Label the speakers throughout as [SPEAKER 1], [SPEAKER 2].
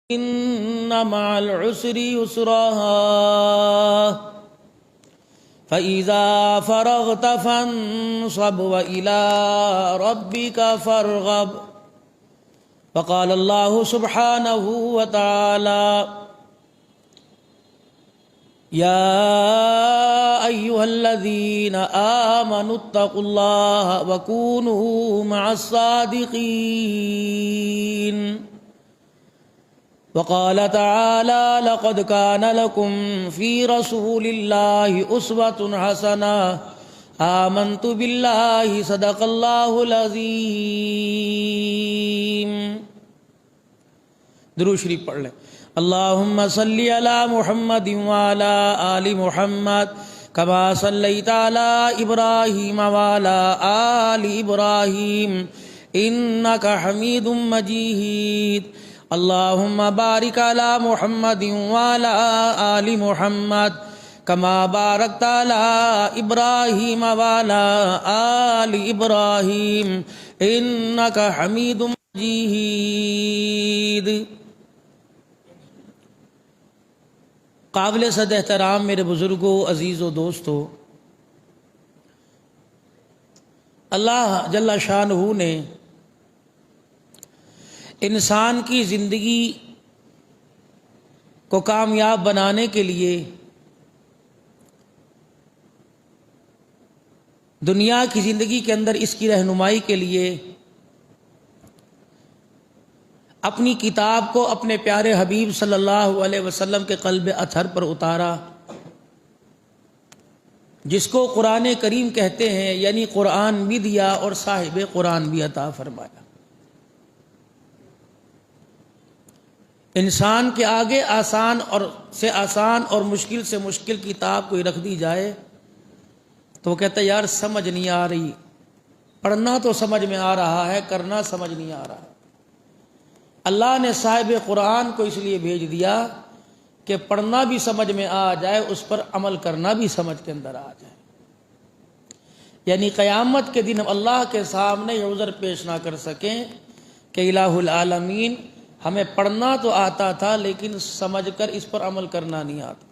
[SPEAKER 1] إن مع العسر يسرا فإذا فرغت فانصب وإلى ربك فارغب. وقال الله سبحانه وتعالى: يا أيها الذين آمنوا اتقوا الله وكونوا مع الصادقين. وقال تعالى: لقد كان لكم في رسول الله أسوة حسنة آمنت بالله صدق الله العظيم. درود شریف پڑھ لیں. اللهم صل على محمد وعلى آل محمد كما صليت على إبراهيم وعلى آل إبراهيم إنك حميد مجيد. اللهم بارك على محمد وعلى آل محمد كما باركت على إبراهيم وعلى آل إبراهيم إنك حميد مجيد. قابل صد احترام میرے بزرگوں، عزیز و دوستو، اللہ جل شانہ نے انسان کی زندگی کو کامیاب بنانے کے لیے دنیا کی زندگی کے اندر اس کی رہنمائی کے لیے اپنی کتاب کو اپنے پیارے حبیب صلی اللہ علیہ وسلم کے قلب اطہر پر اتارا، جس کو قرآن کریم کہتے ہیں، یعنی قرآن بھی دیا اور صاحب قرآن بھی عطا فرمایا. انسان کے آگے آسان اور مشکل سے مشکل کتاب کوئی رکھ دی جائے تو وہ کہتا ہے یار سمجھ نہیں آ رہی، پڑھنا تو سمجھ میں آ رہا ہے، کرنا سمجھ نہیں آ رہا. اللہ نے صاحب قرآن کو اس لیے بھیج دیا کہ پڑھنا بھی سمجھ میں آ جائے، اس پر عمل کرنا بھی سمجھ کے اندر آ جائے. یعنی قیامت کے دن ہم اللہ کے سامنے یہ عذر پیش نہ کر سکیں کہ الہ العالمین ہمیں پڑھنا تو آتا تھا لیکن سمجھ کر اس پر عمل کرنا نہیں آتا.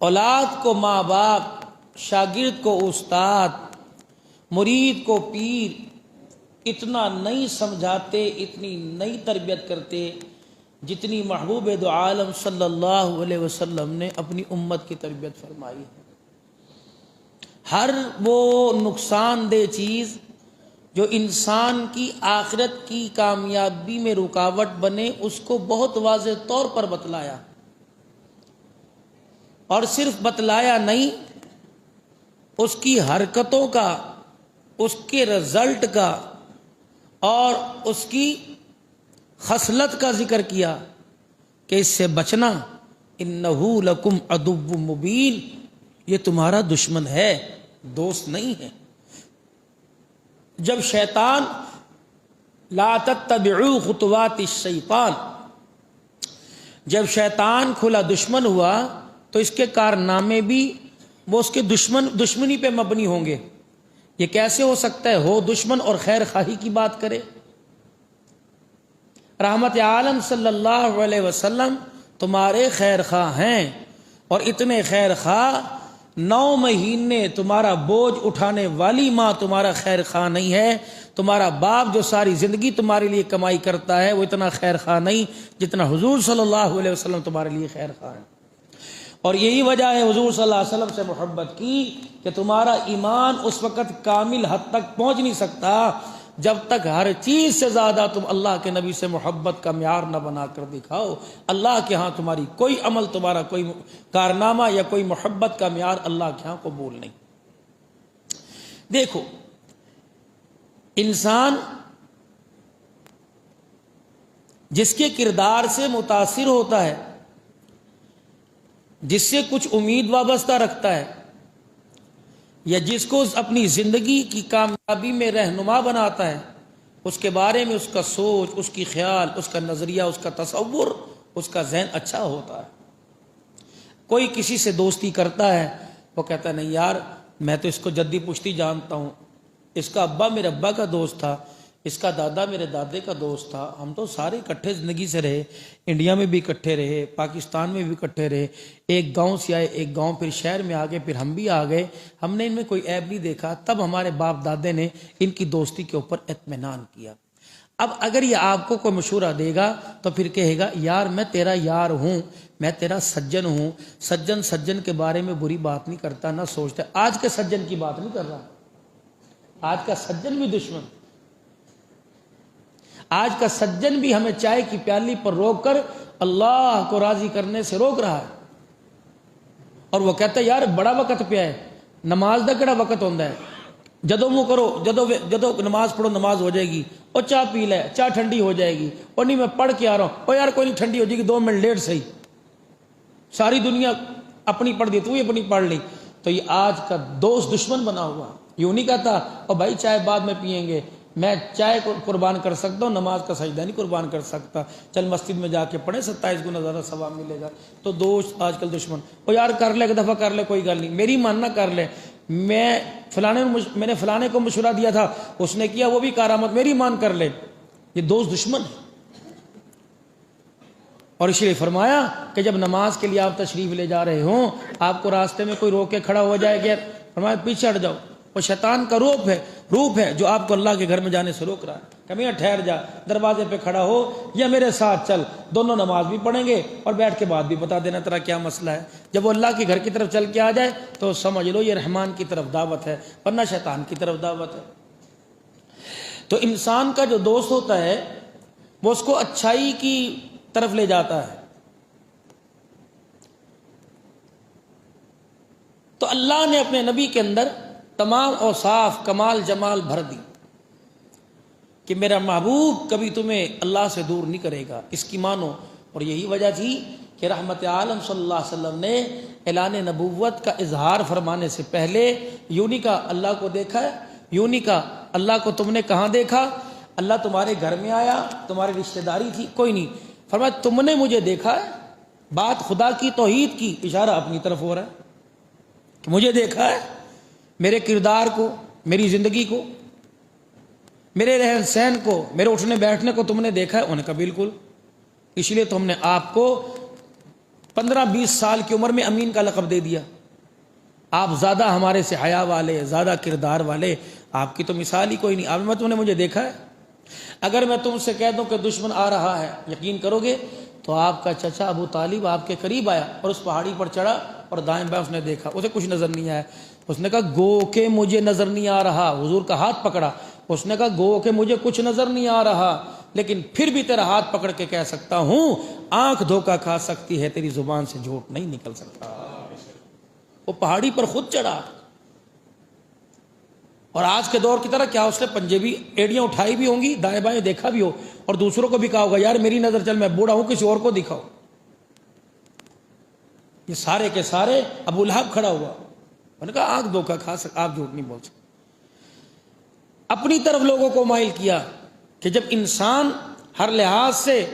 [SPEAKER 1] اولاد کو ماں باپ، شاگرد کو استاد، مرید کو پیر اتنا نہیں سمجھاتے، اتنی نہیں تربیت کرتے جتنی محبوب دو عالم صلی اللہ علیہ وسلم نے اپنی امت کی تربیت فرمائی. ہر وہ نقصان دہ چیز جو انسان کی آخرت کی کامیابی میں رکاوٹ بنے اس کو بہت واضح طور پر بتلایا، اور صرف بتلایا نہیں، اس کی حرکتوں کا، اس کے رزلٹ کا اور اس کی خصلت کا ذکر کیا کہ اس سے بچنا، انہو لکم عدو مبین، یہ تمہارا دشمن ہے، دوست نہیں ہے. جب شیطان لا تتبعوا خطوات الشیطان، جب شیطان کھلا دشمن ہوا تو اس کے کارنامے بھی وہ اس کے دشمنی پہ مبنی ہوں گے. یہ کیسے ہو سکتا ہے ہو دشمن اور خیر خواہی کی بات کرے؟ رحمت عالم صلی اللہ علیہ وسلم تمہارے خیر خواہ ہیں، اور اتنے خیر خواہ 9 مہینے تمہارا بوجھ اٹھانے والی ماں تمہارا خیر خواہ نہیں ہے. تمہارا باپ جو ساری زندگی تمہارے لیے کمائی کرتا ہے وہ اتنا خیر خواہ نہیں جتنا حضور صلی اللہ علیہ وسلم تمہارے لیے خیر خواہ ہے. اور یہی وجہ ہے حضور صلی اللہ علیہ وسلم سے محبت کی کہ تمہارا ایمان اس وقت کامل حد تک پہنچ نہیں سکتا جب تک ہر چیز سے زیادہ تم اللہ کے نبی سے محبت کا معیار نہ بنا کر دکھاؤ. اللہ کے ہاں تمہاری کوئی عمل، تمہارا کوئی کارنامہ یا کوئی محبت کا معیار اللہ کے ہاں قبول نہیں. دیکھو، انسان جس کے کردار سے متاثر ہوتا ہے، جس سے کچھ امید وابستہ رکھتا ہے، یا جس کو اپنی زندگی کی کامیابی میں رہنما بناتا ہے، اس کے بارے میں اس کا سوچ، اس کی خیال، اس کا نظریہ، اس کا تصور، اس کا ذہن اچھا ہوتا ہے. کوئی کسی سے دوستی کرتا ہے، وہ کہتا ہے نہیں یار میں تو اس کو جدی پشتی جانتا ہوں، اس کا ابا میرے ابا کا دوست تھا، اس کا دادا میرے دادے کا دوست تھا، ہم تو سارے اکٹھے زندگی سے رہے، انڈیا میں بھی اکٹھے رہے، پاکستان میں بھی اکٹھے رہے، ایک گاؤں سے آئے، ایک گاؤں پھر شہر میں آ گئے، پھر ہم بھی آ گئے، ہم نے ان میں کوئی عیب نہیں دیکھا، تب ہمارے باپ دادے نے ان کی دوستی کے اوپر اطمینان کیا۔ اب اگر یہ آپ کو کوئی مشورہ دے گا تو پھر کہے گا یار میں تیرا یار ہوں، میں تیرا سجن ہوں، سجن کے بارے میں بری بات نہیں کرتا، نہ سوچتا۔ آج کے سجن کی بات نہیں کر رہا، آج کا سجن بھی دشمن، آج کا سجن بھی ہمیں چائے کی پیالی پر روک کر اللہ کو راضی کرنے سے روک رہا ہے، اور وہ کہتا ہے یار بڑا وقت پہ ہے، نماز دا کیڑا وقت ہوندہ ہے، جدو منہ کرو، جدو نماز پڑھو نماز ہو جائے گی، اور چاہ پی لے چاہ ٹھنڈی ہو جائے گی، اور نہیں میں پڑھ کے آ رہا ہوں، اور یار کوئی نہیں ٹھنڈی ہو جائے گی 2 منٹ لیٹ صحیح، ساری دنیا اپنی پڑھ دی تو یہ اپنی پڑھ لی۔ تو یہ آج کا دوست دشمن بنا ہوا، یوں نہیں کہتا اور بھائی چائے بعد میں پیئیں گے، میں چائے کو قربان کر سکتا ہوں، نماز کا سجدہ نہیں قربان کر سکتا، چل مسجد میں جا کے پڑھیں 27 گنا زیادہ ثواب ملے گا۔ تو دوست آج کل دشمن، اور یار کر لے ایک دفعہ کر لے کوئی گل نہیں، میری ماننا کر لے، میں نے فلانے کو مشورہ دیا تھا اس نے کیا وہ بھی کارآمد، میری مان کر لے، یہ دوست دشمن ہے۔ اور اس لیے فرمایا کہ جب نماز کے لیے آپ تشریف لے جا رہے ہوں، آپ کو راستے میں کوئی روک کے کھڑا ہو جائے کہ فرمایا پیچھے ہٹ جاؤ، وہ شیطان کا روپ ہے جو آپ کو اللہ کے گھر میں جانے سے روک رہا ہے، کہ میاں ٹھہر جا، دروازے پہ کھڑا ہو یا میرے ساتھ چل، دونوں نماز بھی پڑھیں گے اور بیٹھ کے بعد بھی بتا دینا تیرا کیا مسئلہ ہے۔ جب وہ اللہ کے گھر کی طرف چل کے آ جائے تو سمجھ لو یہ رحمان کی طرف دعوت ہے، ورنہ شیطان کی طرف دعوت ہے۔ تو انسان کا جو دوست ہوتا ہے وہ اس کو اچھائی کی طرف لے جاتا ہے۔ تو اللہ نے اپنے نبی کے اندر تمام اوصاف کمال جمال بھر دی کہ میرا محبوب کبھی تمہیں اللہ سے دور نہیں کرے گا، اس کی مانو۔ اور یہی وجہ تھی کہ رحمت عالم صلی اللہ علیہ وسلم نے اعلان نبوت کا اظہار فرمانے سے پہلے یوں نہیں کہا اللہ کو دیکھا ہے، یوں نہیں کہا اللہ کو تم نے کہاں دیکھا، اللہ تمہارے گھر میں آیا، تمہاری رشتہ داری تھی، کوئی نہیں، فرمایا تم نے مجھے دیکھا ہے۔ بات خدا کی توحید کی، اشارہ اپنی طرف ہو رہا ہے کہ مجھے دیکھا ہے، میرے کردار کو، میری زندگی کو، میرے رہن سہن کو، میرے اٹھنے بیٹھنے کو تم نے دیکھا ہے۔ انہوں نے کہا بالکل، اس لیے تو ہم نے آپ کو 15-20 سال کی عمر میں امین کا لقب دے دیا، آپ زیادہ ہمارے سے حیا والے، زیادہ کردار والے، آپ کی تو مثال ہی کوئی نہیں۔ آپ میں تم نے مجھے دیکھا ہے۔ اگر میں تم سے کہہ دوں کہ دشمن آ رہا ہے، یقین کرو گے؟ تو آپ کا چچا ابو طالب آپ کے قریب آیا اور اس پہاڑی پر چڑھا اور دائیں بائیں اس نے دیکھا، اسے کچھ نظر نہیں آیا، اس نے کہا گو کہ مجھے نظر نہیں آ رہا، حضور کا ہاتھ پکڑا، اس نے کہا گو کہ مجھے کچھ نظر نہیں آ رہا، لیکن پھر بھی تیرا ہاتھ پکڑ کے کہہ سکتا ہوں، آنکھ دھوکہ کھا سکتی ہے، تیری زبان سے جھوٹ نہیں نکل سکتا۔ وہ پہاڑی پر خود چڑھا، اور آج کے دور کی طرح کیا اس نے پنجے بھی ایڑیاں اٹھائی بھی ہوں گی، دائیں بائیں دیکھا بھی ہو، اور دوسروں کو بھی کہا ہوگا یار میری نظر چل میں بوڑھا ہوں کسی اور کو دکھاؤ۔ یہ سارے کے سارے ابو لہب کھڑا ہوا، انہوں نے کہا آنکھ دھوکہ کھا سکتا، آپ جھوٹ نہیں بول سکتے۔ اپنی طرف لوگوں کو مائل کیا کہ جب انسان ہر لحاظ سے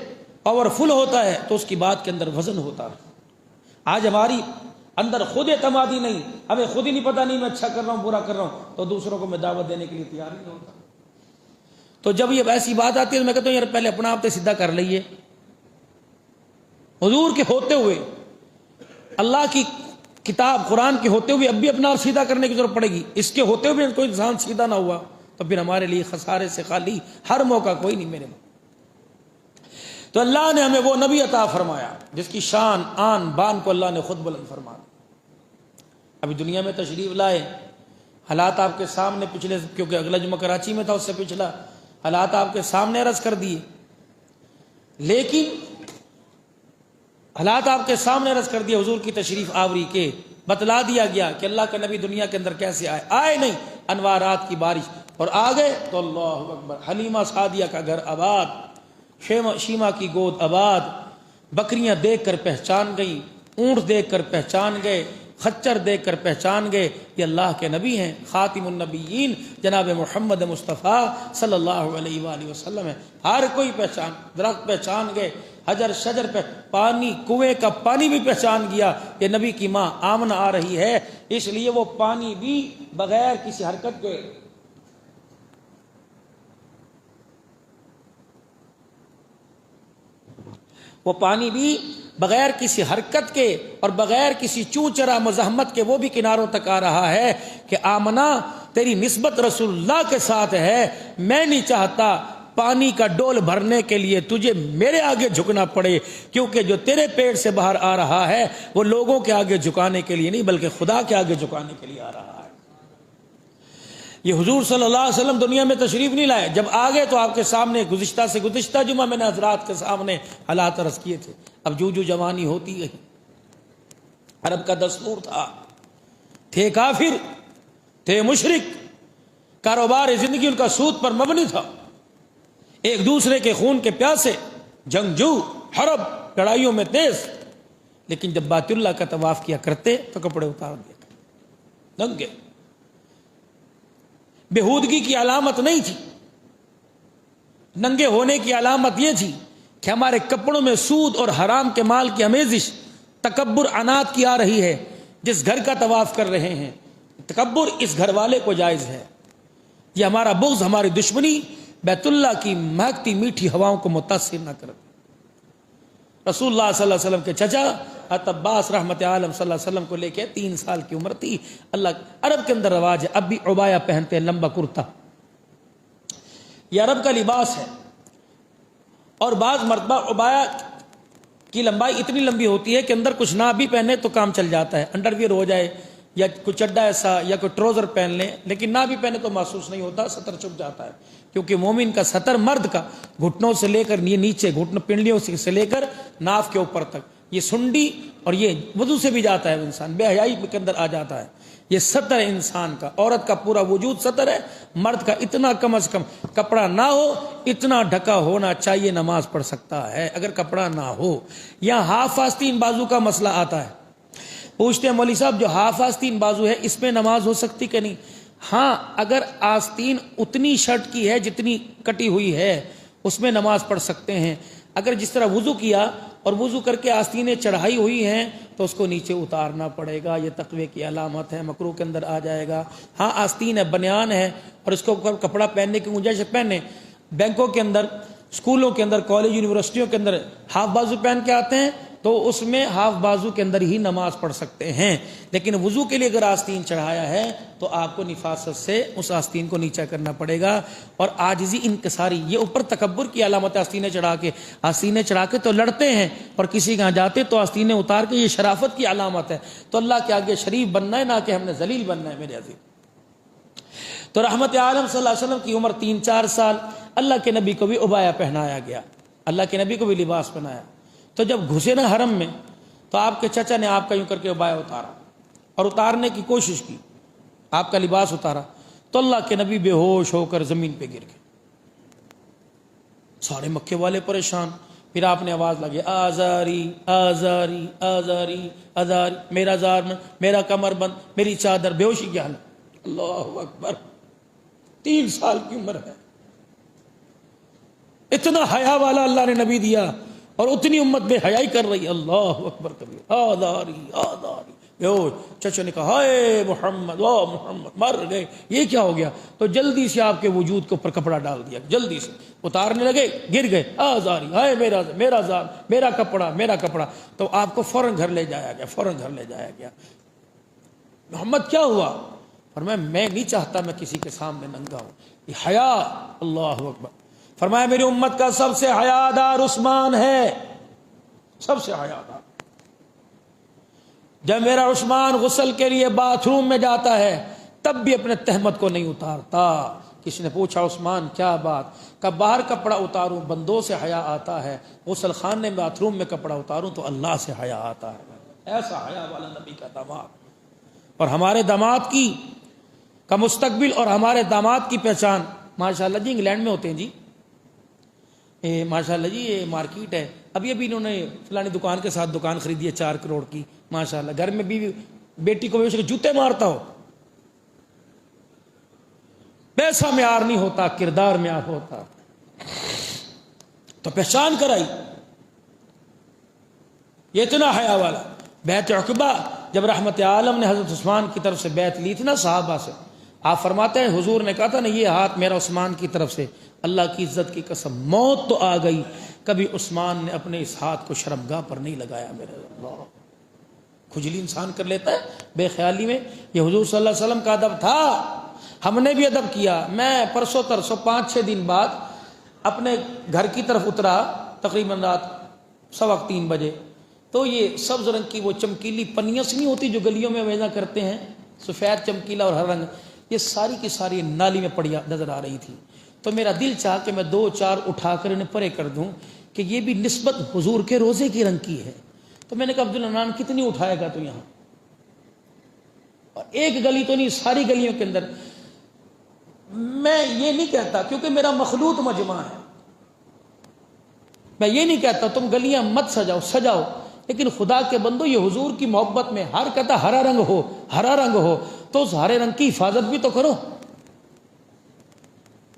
[SPEAKER 1] پاورفل ہوتا ہے تو اس کی بات کے اندر وزن ہوتا ہے۔ آج ہماری اندر خود اعتمادی نہیں، ہمیں خود ہی نہیں پتہ نہیں میں اچھا کر رہا ہوں برا کر رہا ہوں، تو دوسروں کو میں دعوت دینے کے لیے تیار نہیں ہوتا۔ تو جب یہ ایسی بات آتی ہے تو میں کہتا ہوں یار پہلے اپنا آپ سے سیدھا کر لئیے، حضور کے ہوتے ہوئے، اللہ کی کتاب قرآن کے ہوتے ہوئے اب بھی اپنا آپ سیدھا کرنے کی ضرورت پڑے گی۔ اس کے ہوتے ہوئے کوئی انسان سیدھا نہ ہوا تو پھر ہمارے لیے خسارے سے خالی ہر موقع کوئی نہیں میرے۔ تو اللہ نے ہمیں وہ نبی عطا فرمایا جس کی شان آن بان کو اللہ نے خود بلند فرما دی۔ ابھی دنیا میں تشریف لائے، حالات آپ کے سامنے، پچھلے کیونکہ اگلا جمعہ کراچی میں تھا، اس سے پچھلا حالات آپ کے سامنے عرض کر دیے، لیکن حالات آپ کے سامنے عرض کر دیا، حضور کی تشریف آوری کے بتلا دیا گیا کہ اللہ کا نبی دنیا کے اندر کیسے آئے نہیں، انوارات کی بارش، اور آ گئے تو اللہ اکبر، حلیمہ سعدیہ کا گھر آباد، شیما کی گود آباد، بکریاں دیکھ کر پہچان گئیں، اونٹ دیکھ کر پہچان گئے، خچر دیکھ کر پہچان گئے یہ اللہ کے نبی ہیں، خاتم النبیین جناب محمد مصطفیٰ صلی اللہ علیہ وآلہ وسلم ہے۔ ہر کوئی پہچان، درخت پہچان گئے، حجر شجر پہ، پانی، کنویں کا پانی بھی پہچان گیا یہ نبی کی ماں آمنہ آ رہی ہے، اس لیے وہ پانی بھی بغیر کسی حرکت کے وہ پانی بھی بغیر کسی حرکت کے اور بغیر کسی چوں چرا مزاحمت کے وہ بھی کناروں تک آ رہا ہے کہ آمنہ تیری نسبت رسول اللہ کے ساتھ ہے، میں نہیں چاہتا پانی کا ڈول بھرنے کے لیے تجھے میرے آگے جھکنا پڑے، کیونکہ جو تیرے پیٹ سے باہر آ رہا ہے وہ لوگوں کے آگے جھکانے کے لیے نہیں بلکہ خدا کے آگے جھکانے کے لیے آ رہا ہے۔ یہ حضور صلی اللہ علیہ وسلم دنیا میں تشریف نہیں لائے، جب آگے تو آپ کے سامنے گزشتہ جمعہ میں نے حضرات کے سامنے حالات عرض کیے تھے۔ اب جو جوانی ہوتی ہے، عرب کا دستور تھا، تھے کافر، تھے مشرک، کاروبار زندگی ان کا سود پر مبنی تھا، ایک دوسرے کے خون کے پیاسے، جنگجو، حرب، لڑائیوں میں تیز، لیکن جب بیت اللہ کا طواف کیا کرتے تو کپڑے اتار دیا، ننگے۔ بےہودگی کی علامت نہیں تھی، ننگے ہونے کی علامت یہ تھی کہ ہمارے کپڑوں میں سود اور حرام کے مال کی آمیزش، تکبر، عناد کی آ رہی ہے۔ جس گھر کا طواف کر رہے ہیں، تکبر اس گھر والے کو جائز ہے۔ یہ ہمارا بغض، ہماری دشمنی بیت اللہ کی مہکتی میٹھی ہواؤں کو متاثر نہ کرے۔ رسول اللہ صلی اللہ علیہ وسلم کے چچا عباس رحمت عالم صلی اللہ علیہ وسلم کو لے کے 3 سال کی عمر تھی۔ اللہ عرب کے اندر رواج ہے، اب بھی عبایا پہنتے ہیں، لمبا کرتا، یہ عرب کا لباس ہے، اور بعض مرتبہ عبایا کی لمبائی اتنی لمبی ہوتی ہے کہ اندر کچھ نہ بھی پہنے تو کام چل جاتا ہے، انڈر ویئر ہو جائے یا کوئی چڈا ایسا یا کوئی ٹروزر پہن لیں، لیکن نہ بھی پہنے تو محسوس نہیں ہوتا، سطر چھپ جاتا ہے، کیونکہ مومن کا سطر، مرد کا، گھٹنوں سے لے کر یہ نیچے، گھٹنوں پنڈلیوں سے لے کر ناف کے اوپر تک، یہ سنڈی اور یہ وضو سے بھی جاتا ہے، انسان بے حیائی کے اندر آ جاتا ہے، یہ سطر ہے انسان کا۔ عورت کا پورا وجود سطر ہے، مرد کا اتنا کم از کم کپڑا نہ ہو، اتنا ڈھکا ہونا چاہیے، نماز پڑھ سکتا ہے اگر کپڑا نہ ہو۔ یہاں ہاف آستین بازو کا مسئلہ آتا ہے، پوچھتے ہیں مولوی صاحب جو ہاف آستین بازو ہے اس میں نماز ہو سکتی کہ نہیں؟ ہاں، اگر آستین اتنی شرٹ کی ہے جتنی کٹی ہوئی ہے اس میں نماز پڑھ سکتے ہیں۔ اگر جس طرح وضو کیا اور وضو کر کے آستینیں چڑھائی ہوئی ہیں تو اس کو نیچے اتارنا پڑے گا، یہ تقوی کی علامت ہے، مکروہ کے اندر آ جائے گا۔ ہاں، آستین ہے، بنیان ہے اور اس کو کپڑا پہننے کی گنجائش پہنے، بینکوں کے اندر، اسکولوں کے اندر، کالج یونیورسٹیوں کے اندر ہاف بازو پہن کے آتے ہیں تو اس میں ہاف بازو کے اندر ہی نماز پڑھ سکتے ہیں، لیکن وضو کے لیے اگر آستین چڑھایا ہے تو آپ کو نفاست سے اس آستین کو نیچا کرنا پڑے گا۔ اور عاجزی، انکساری، یہ اوپر تکبر کی علامت ہے۔ آستینیں چڑھا کے تو لڑتے ہیں اور کسی کہاں جاتے تو آستینیں اتار کے، یہ شرافت کی علامت ہے۔ تو اللہ کے آگے شریف بننا ہے، نہ کہ ہم نے ذلیل بننا ہے میرے عزیز۔ تو رحمت عالم صلی اللہ علیہ وسلم کی عمر 3-4 سال، اللہ کے نبی کو بھی عبایا پہنایا گیا، اللہ کے نبی کو بھی لباس پہنایا۔ تو جب گھسے نا حرم میں تو آپ کے چچا نے آپ کا یوں کر کے عبایا اتارا اور اتارنے کی کوشش کی، آپ کا لباس اتارا تو اللہ کے نبی بے ہوش ہو کر زمین پہ گر گئے۔ سارے مکے والے پریشان، پھر آپ نے آواز لگی، آزاری آزاری آزاری آزاری، میرا زار میرا کمر بند، میری چادر، بے ہوشی کی حالت۔ اللہ اکبر، 3 سال کی عمر ہے، اتنا حیا والا اللہ نے نبی دیا اور اتنی امت بے حیائی کر رہی ہے۔ اللہ اکبر کبیر، آداری آداری، چچا نے کہا ہائے محمد، واہ محمد، مر گئے، یہ کیا ہو گیا؟ تو جلدی سے آپ کے وجود کے اوپر کپڑا ڈال دیا، جلدی سے اتارنے لگے، گر گئے، آزاری، ہائے میرا زار، میرا کپڑا۔ تو آپ کو فوراً گھر لے جایا گیا۔ محمد کیا ہوا؟ فرمایا میں نہیں چاہتا میں کسی کے سامنے ننگا ہوں، یہ حیا۔ اللہ اکبر۔ فرمایا میری امت کا سب سے حیادار عثمان ہے، سب سے حیادار۔ جب میرا عثمان غسل کے لیے باتھ روم میں جاتا ہے تب بھی اپنے تہمت کو نہیں اتارتا۔ کسی نے پوچھا عثمان کیا بات؟ کہ باہر کپڑا اتاروں بندوں سے حیا آتا ہے، غسل خانے میں باتھ روم میں کپڑا اتاروں تو اللہ سے حیا آتا ہے۔ ایسا حیا والا نبی کا داماد۔ اور ہمارے داماد کا مستقبل اور ہمارے داماد کی پہچان ماشاءاللہ جی انگلینڈ میں ہوتے ہیں جی، ماشاءاللہ جی یہ مارکیٹ ہے، ابھی انہوں نے فلانی دکان کے ساتھ دکان خریدی ہے 4 کروڑ کی، ماشاءاللہ، گھر میں بیوی بیٹی کو جوتے مارتا ہو۔ پیسہ معیار نہیں ہوتا، کردار معیار ہوتا۔ تو پہچان کرائی، یہ اتنا حیا والا۔ بیعت عقبہ جب رحمت عالم نے حضرت عثمان کی طرف سے بیعت لی تھی نا صحابہ سے، آپ فرماتے ہیں حضور نے کہا تھا نا یہ ہاتھ میرا عثمان کی طرف سے، اللہ کی عزت کی قسم موت تو آ گئی کبھی عثمان نے اپنے اس ہاتھ کو شرمگاہ پر نہیں لگایا. میرے اللہ، کھجلی انسان کر لیتا ہے بے خیالی میں. یہ حضور صلی اللہ علیہ وسلم کا ادب تھا، ہم نے بھی ادب کیا. میں پرسوں ترسوں 5-6 دن بعد اپنے گھر کی طرف اترا، تقریباً رات 2:15 بجے. تو یہ سبز رنگ کی وہ چمکیلی پنیاں سی نہیں ہوتی جو گلیوں میں ویزا کرتے ہیں، سفید چمکیلا اور ہر رنگ، یہ ساری کی ساری نالی میں پڑی نظر آ رہی تھی. تو میرا دل چاہ کہ میں 2-4 اٹھا کر انہیں پرے کر دوں کہ یہ بھی نسبت حضور کے روزے کی رنگ کی ہے. تو میں نے کہا عبدالرحمن کتنی اٹھائے گا تو یہاں، اور ایک گلی تو نہیں، ساری گلیوں کے اندر. میں یہ نہیں کہتا کیونکہ میرا مخلوط مجمع ہے، میں یہ نہیں کہتا تم گلیاں مت سجاؤ، سجاؤ، لیکن خدا کے بندو یہ حضور کی محبت میں ہر کہتا ہرا رنگ ہو، ہرا رنگ ہو، تو اس ہرے رنگ کی حفاظت بھی تو کرو.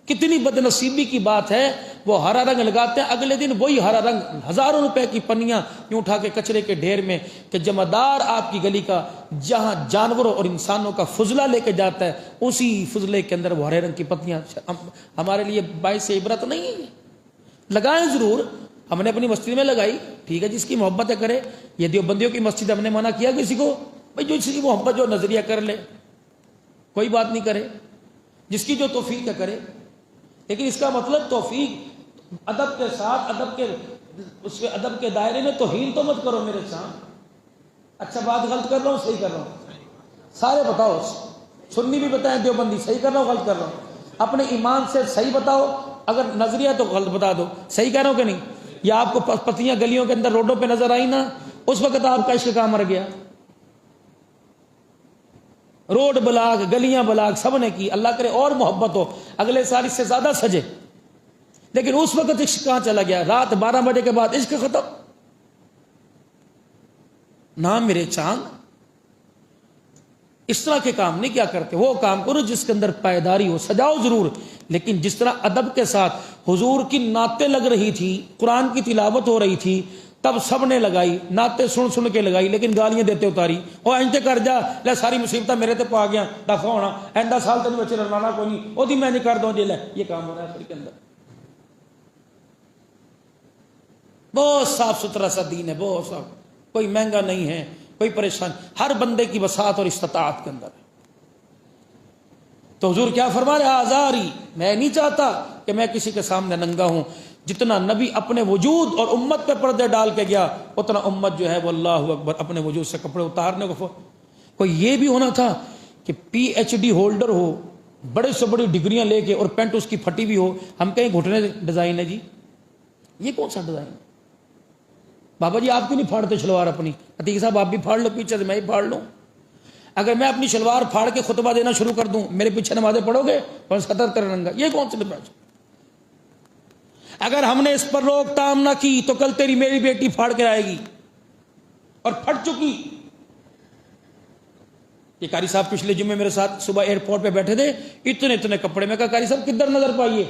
[SPEAKER 1] کتنی بد نصیبی کی بات ہے، وہ ہرا رنگ لگاتے ہیں، اگلے دن وہی ہرا رنگ ہزاروں روپے کی پنیاں یوں اٹھا کے کچرے کے ڈھیر میں، کہ جمعدار آپ کی گلی کا جہاں جانوروں اور انسانوں کا فضلہ لے کے جاتا ہے اسی فضلے کے اندر وہ ہرے رنگ کی پتیاں. ہمارے لیے باعث عبرت نہیں ہے. لگائیں ضرور، ہم نے اپنی مسجد میں لگائی، ٹھیک ہے، جس کی محبت ہے کرے. یہ دیوبندیوں کی مسجد ہم نے منع کیا کسی کو؟ بھائی جو اس کی محبت جو نظریہ کر لے، کوئی بات نہیں کرے، جس کی جو توفیق ہے کرے. لیکن اس کا مطلب توفیق ادب کے ساتھ، ادب کے دائرے میں توہین تو مت کرو میرے سامنے. اچھا بات غلط کر رہا ہوں صحیح کر رہا ہوں؟ سارے بتاؤ، سنی بھی بتائیں، دیوبندی صحیح کر رہا ہوں غلط کر رہا ہوں؟ اپنے ایمان سے صحیح بتاؤ، اگر نظریہ تو غلط بتا دو، صحیح کہہ رہا ہوں کہ نہیں؟ یا آپ کو پتیاں گلیوں کے اندر روڈوں پہ نظر آئی نا، اس وقت آپ کا عشق کہاں مر گیا؟ روڈ بلاک، گلیاں بلاک سب نے کی، اللہ کرے اور محبت ہو، اگلے سال اس سے زیادہ سجے. لیکن اس وقت عشق کہاں چلا گیا؟ رات 12 بجے کے بعد عشق ختم. نہ میرے چاند، اس طرح کے کام نہیں کیا کرتے. وہ کام کرو جس کے اندر پائیداری ہو. سجاؤ ضرور، لیکن جس طرح ادب کے ساتھ حضور کی نعتیں لگ رہی تھی، قرآن کی تلاوت ہو رہی تھی، تب سب نے لگائی، نعتیں سن سن کے لگائی، لیکن گالیاں دیتے اتاری. اور اینتے کر جا لے، ساری مصیبتیں میرے تے پا گیا، دفع ہونا، ایندا سال تینوں بچے لڑانا کوئی نہیں، وہ دی میں نہیں کر دوں جی. لے یہ کام ہو رہا ہے پھر کے اندر. بہت صاف ستھرا سا دین ہے، بہت صاف، کوئی مہنگا نہیں ہے، کوئی پریشان، ہر بندے کی وسعت اور استطاعت کے اندر ہے. تو حضور کیا فرما رہے؟ آزاری، میں نہیں چاہتا کہ میں کسی کے سامنے ننگا ہوں. جتنا نبی اپنے وجود اور امت پہ پردے ڈال کے گیا، اتنا امت جو ہے وہ اللہ اکبر اپنے وجود سے کپڑے اتارنے کو. کوئی یہ بھی ہونا تھا کہ PhD ہولڈر ہو، بڑے سے بڑی ڈگریاں لے کے، اور پینٹ اس کی پھٹی بھی ہو، ہم کہیں گھٹنے ڈیزائن ہے جی، یہ کون سا ڈیزائن؟ بابا جی آپ کیوں نہیں پھاڑتے شلوار اپنی؟ عتیق صاحب آپ بھی پھاڑ لو پیچھے سے، میں ہی پھاڑ لوں. اگر میں اپنی شلوار پھاڑ کے خطبہ دینا شروع کر دوں، میرے پیچھے نمازیں پڑھو گے؟ 77 رنگا، یہ کون سے لباس؟ اگر ہم نے اس پر روک تام نہ کی تو کل تیری میری بیٹی پھاڑ کے آئے گی، اور پھٹ چکی. یہ قاری صاحب پچھلے جمعے میرے ساتھ صبح ایئرپورٹ پہ بیٹھے تھے، اتنے کپڑے. میں کہا قاری صاحب کدھر نظر پائیے،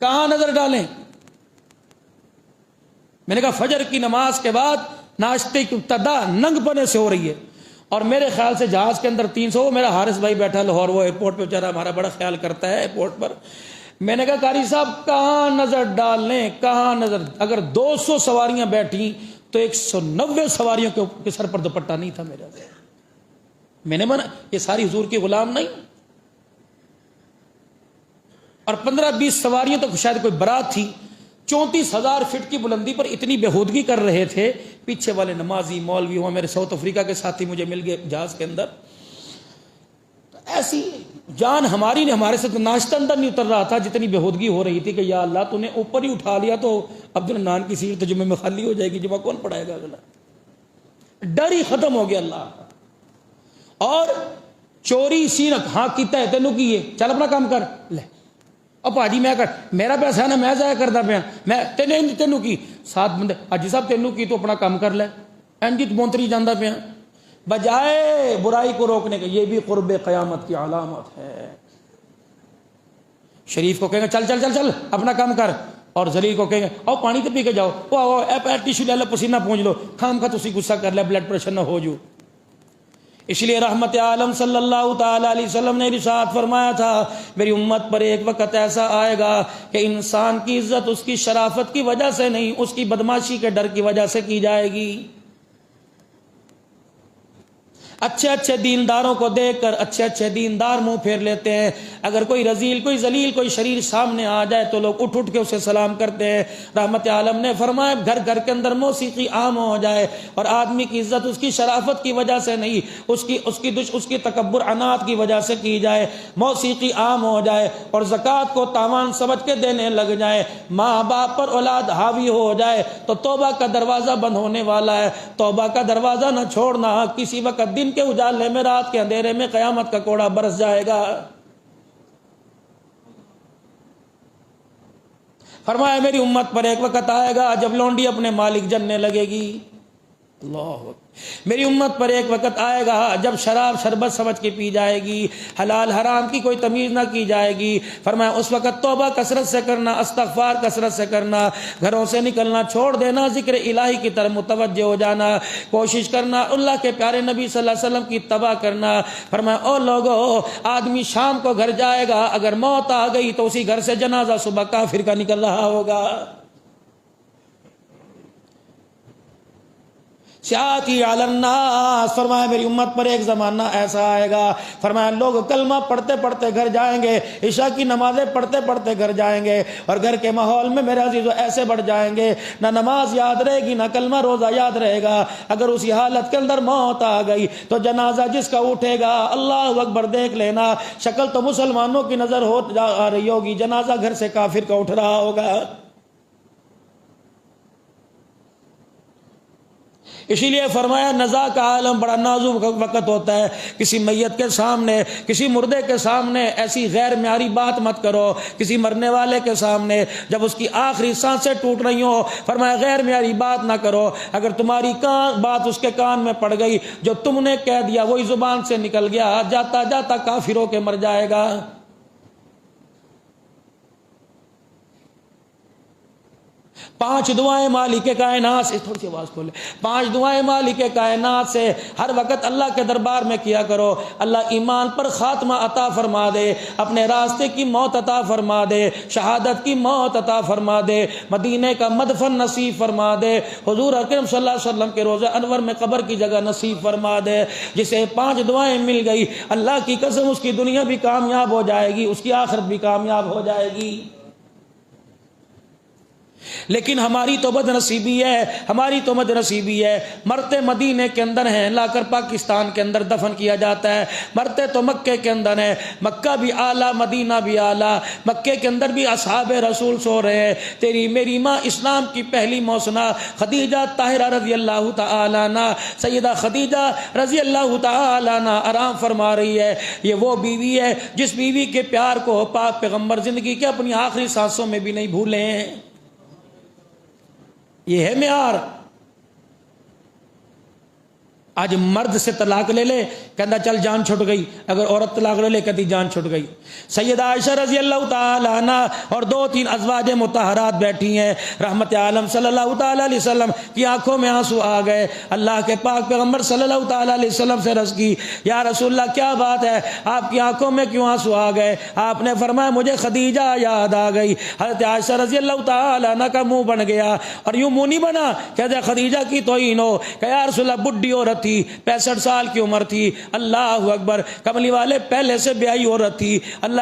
[SPEAKER 1] کہاں نظر ڈالیں؟ میں نے کہا فجر کی نماز کے بعد ناشتے کی ابتدا ننگ پنے سے ہو رہی ہے، اور میرے خیال سے جہاز کے اندر 300. میرا حارث بھائی بیٹھا لاہور، وہ ایئرپورٹ پہ بیچارہ ہمارا بڑا خیال کرتا ہے ایئرپورٹ پر. میں نے کہا قاری صاحب کہاں نظر ڈال لیں، کہاں نظر؟ اگر 200 سواریاں بیٹھی تو 190 سواریوں کے سر پر دوپٹہ نہیں تھا میرا. میں نے مانا یہ ساری حضور کے غلام نہیں؟ اور 15-20 سواریاں تو شاید کوئی برات تھی، 34,000 فٹ کی بلندی پر اتنی بےہودگی کر رہے تھے. پیچھے والے نمازی مولوی، وہاں میرے ساؤتھ افریقہ کے ساتھی مجھے مل گئے جہاز کے اندر. ایسی جان ہماری نے، ہمارے سے تو ناشتہ اندر نہیں اتر رہا تھا، جتنی بےہودگی ہو رہی تھی کہ یا اللہ تو نے اوپر ہی اٹھا لیا تو عبدالرحمن کی سیٹ تو جمعے میں خالی ہو جائے گی، جمعہ کون پڑھائے گا؟ ڈر ہی ختم ہو گیا اللہ کا. اور چوری سینک، ہاں کیتا ہے تینوں کی، یہ چل اپنا کام کر لے. اب حاجی میں کر، میرا پیسہ ہے نا، میں ضائع کرتا پیا، میں تینوں کی 7 بندے، حاجی صاحب تینوں کی تو اپنا کام کر لے. اینجی مونتری جانا پیا، بجائے برائی کو روکنے کے. یہ بھی قرب قیامت کی علامت ہے. شریف کو کہیں گے چل چل چل چل اپنا کام کر، اور ذلیل کو کہیں گے آؤ پانی تو پی کے جاؤ، ٹیشو لے لو، پسینہ پونچھ لو، خام خواہ تسی غصہ کر لے، بلڈ پریشر نہ ہو جو. اس لیے رحمت عالم صلی اللہ تعالی علیہ وسلم نے ارشاد فرمایا تھا میری امت پر ایک وقت ایسا آئے گا کہ انسان کی عزت اس کی شرافت کی وجہ سے نہیں، اس کی بدماشی کے ڈر کی وجہ سے کی جائے گی۔ اچھے اچھے دینداروں کو دیکھ کر اچھے اچھے دیندار منہ پھیر لیتے ہیں، اگر کوئی رذیل، کوئی ذلیل، کوئی شریر سامنے آ جائے تو لوگ اٹھ کے اسے سلام کرتے ہیں۔ رحمت عالم نے فرمایا گھر گھر کے اندر موسیقی عام ہو جائے اور آدمی کی عزت اس کی شرافت کی وجہ سے نہیں، اس کی تکبر عناد کی وجہ سے کی جائے، موسیقی عام ہو جائے اور زکوٰۃ کو تاوان سمجھ کے دینے لگ جائے، ماں باپ پر اولاد حاوی ہو جائے تو توبہ کا دروازہ بند ہونے والا ہے۔ توبہ کا دروازہ نہ چھوڑنا، کسی وقت دن کے اجالے میں، رات کے اندھیرے میں قیامت کا کوڑا برس جائے گا۔ فرمایا میری امت پر ایک وقت آئے گا جب لونڈی اپنے مالک جننے لگے گی۔ اللہ اکبر۔ میری امت پر ایک وقت آئے گا جب شراب شربت سمجھ کے پی جائے گی، حلال حرام کی کوئی تمیز نہ کی جائے گی۔ فرمایا اس وقت توبہ کثرت سے کرنا، استغفار کثرت سے کرنا، گھروں سے نکلنا چھوڑ دینا، ذکر الہی کی طرف متوجہ ہو جانا، کوشش کرنا اللہ کے پیارے نبی صلی اللہ علیہ وسلم کی اتباع کرنا۔ فرمایا او لوگو، آدمی شام کو گھر جائے گا، اگر موت آ گئی تو اسی گھر سے جنازہ صبح کافر کا نکل رہا ہوگا۔ سیاتی علی الناس، فرمایا میری امت پر ایک زمانہ ایسا آئے گا، فرمایا لوگ کلمہ پڑھتے پڑھتے گھر جائیں گے، عشاء کی نمازیں پڑھتے پڑھتے گھر جائیں گے، اور گھر کے ماحول میں میرے عزیزو ایسے بڑھ جائیں گے، نہ نماز یاد رہے گی نہ کلمہ روزہ یاد رہے گا۔ اگر اسی حالت کے اندر موت آ گئی تو جنازہ جس کا اٹھے گا، اللہ اکبر، دیکھ لینا شکل تو مسلمانوں کی نظر آ رہی ہوگی، جنازہ گھر سے کافر کا اٹھ رہا ہوگا۔ اسی لیے فرمایا نزا کا عالم بڑا نازک وقت ہوتا ہے، کسی میت کے سامنے، کسی مردے کے سامنے ایسی غیر معیاری بات مت کرو، کسی مرنے والے کے سامنے جب اس کی آخری سانسیں ٹوٹ رہی ہوں، فرمایا غیر معیاری بات نہ کرو۔ اگر تمہاری بات اس کے کان میں پڑ گئی، جو تم نے کہہ دیا وہی زبان سے نکل گیا، جاتا جاتا کافر ہو کے مر جائے گا۔ 5 دعائیں مالک کائنات سے، تھوڑی سی آواز کھولے، 5 دعائیں مالک کائنات سے ہر وقت اللہ کے دربار میں کیا کرو۔ اللہ ایمان پر خاتمہ عطا فرما دے، اپنے راستے کی موت عطا فرما دے، شہادت کی موت عطا فرما دے، مدینے کا مدفن نصیب فرما دے، حضور اکرم صلی اللہ علیہ وسلم کے روضہ انور میں قبر کی جگہ نصیب فرما دے۔ جسے 5 دعائیں مل گئی، اللہ کی قسم اس کی دنیا بھی کامیاب ہو جائے گی، اس کی آخرت بھی کامیاب ہو جائے گی۔ لیکن ہماری تو بد نصیبی ہے، ہماری تو بد نصیبی ہے، مرتے مدینے کے اندر ہیں، لا کر پاکستان کے اندر دفن کیا جاتا ہے، مرتے تو مکے کے اندر ہیں، مکہ بھی اعلیٰ مدینہ بھی اعلیٰ، مکے کے اندر بھی اصحاب رسول سو رہے ہیں۔ تیری میری ماں اسلام کی پہلی موسنا خدیجہ طاہرہ رضی اللہ تعالی عنہ، سیدہ خدیجہ رضی اللہ تعالی عنہ آرام فرما رہی ہے۔ یہ وہ بیوی ہے جس بیوی کے پیار کو پاک پیغمبر زندگی کے اپنی آخری سانسوں میں بھی نہیں بھولے ہیں۔ یہ ہے معیار۔ آج مرد سے طلاق لے لے کہتا چل جان چھٹ گئی، اگر عورت طلاق لے لے کہتی جان چھٹ گئی۔ سیدہ عائشہ رضی اللہ تعالی عنہ اور 2-3 ازواج مطہرات بیٹھی ہیں، رحمت عالم صلی اللہ تعالی علیہ وسلم کی آنکھوں میں آنسو آ گئے۔ اللہ کے پاک پیغمبر صلی اللہ تعالی علیہ وسلم سے عرض کی، یا رسول اللہ کیا بات ہے، آپ کی آنکھوں میں کیوں آنسو آ گئے؟ آپ نے فرمایا مجھے خدیجہ یاد آ گئی۔ حضرت عائشہ رضی اللہ تعالی عنہ کا منہ بن گیا، اور یوں منہ نہیں بنا کہ خدیجہ کی توہین ہو، کہ یا رسول اللہ بڈھی عورت تھی، 65 سال کی عمر تھی، اللہ اکبر، کملی والے پہلے سے بیائی عورت تھی، اللہ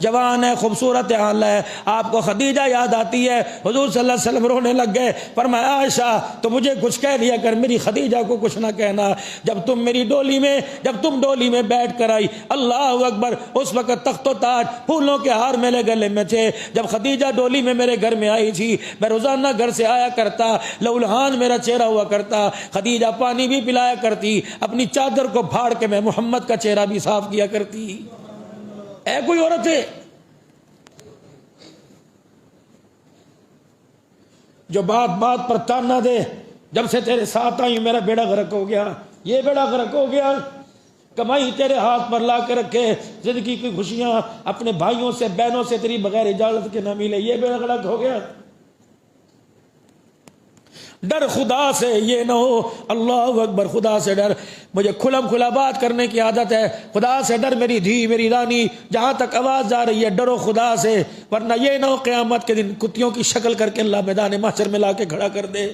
[SPEAKER 1] جوان ہے، خوبصورت حال ہے، آپ کو خدیجہ یاد آتی ہے؟ حضور صلی اللہ علیہ وسلم رونے لگ گئے، فرمایا عائشہ تو مجھے کچھ کہہ دیا کر، میری خدیجہ کو کچھ نہ کہنا۔ جب تم ڈولی میں بیٹھ کر آئی، اللہ اکبر، اس وقت تخت و تاج پھولوں کے ہار میرے گلے میں تھے۔ جب خدیجہ ڈولی میں میرے گھر میں آئی تھی، میں روزانہ گھر سے آیا کرتا، لولہان میرا چہرہ ہوا کرتا، خدیجہ پانی بھی پلایا کرتی، اپنی چادر کو پھاڑ کے میں محمد کا چہرہ بھی صاف کیا کرتی۔ اے کوئی عورت ہے جو بات بات پر تانا دے، جب سے تیرے ساتھ آئی میرا بیڑا غرق ہو گیا، یہ بیڑا غرق ہو گیا، کمائی تیرے ہاتھ پر لا کے رکھے، زندگی کی خوشیاں اپنے بھائیوں سے بہنوں سے تیری بغیر اجازت کے نہ ملے، یہ بیڑا غرق ہو گیا۔ ڈر خدا سے یہ نہ ہو، اللہ اکبر، خدا سے ڈر۔ مجھے کھلم کھلا بات کرنے کی عادت ہے، خدا سے ڈر میری دھی میری رانی، جہاں تک آواز جا رہی ہے ڈرو خدا سے، ورنہ یہ نہ ہو قیامت کے دن کتیوں کی شکل کر کے اللہ میدان محشر میں لا کے کھڑا کر دے۔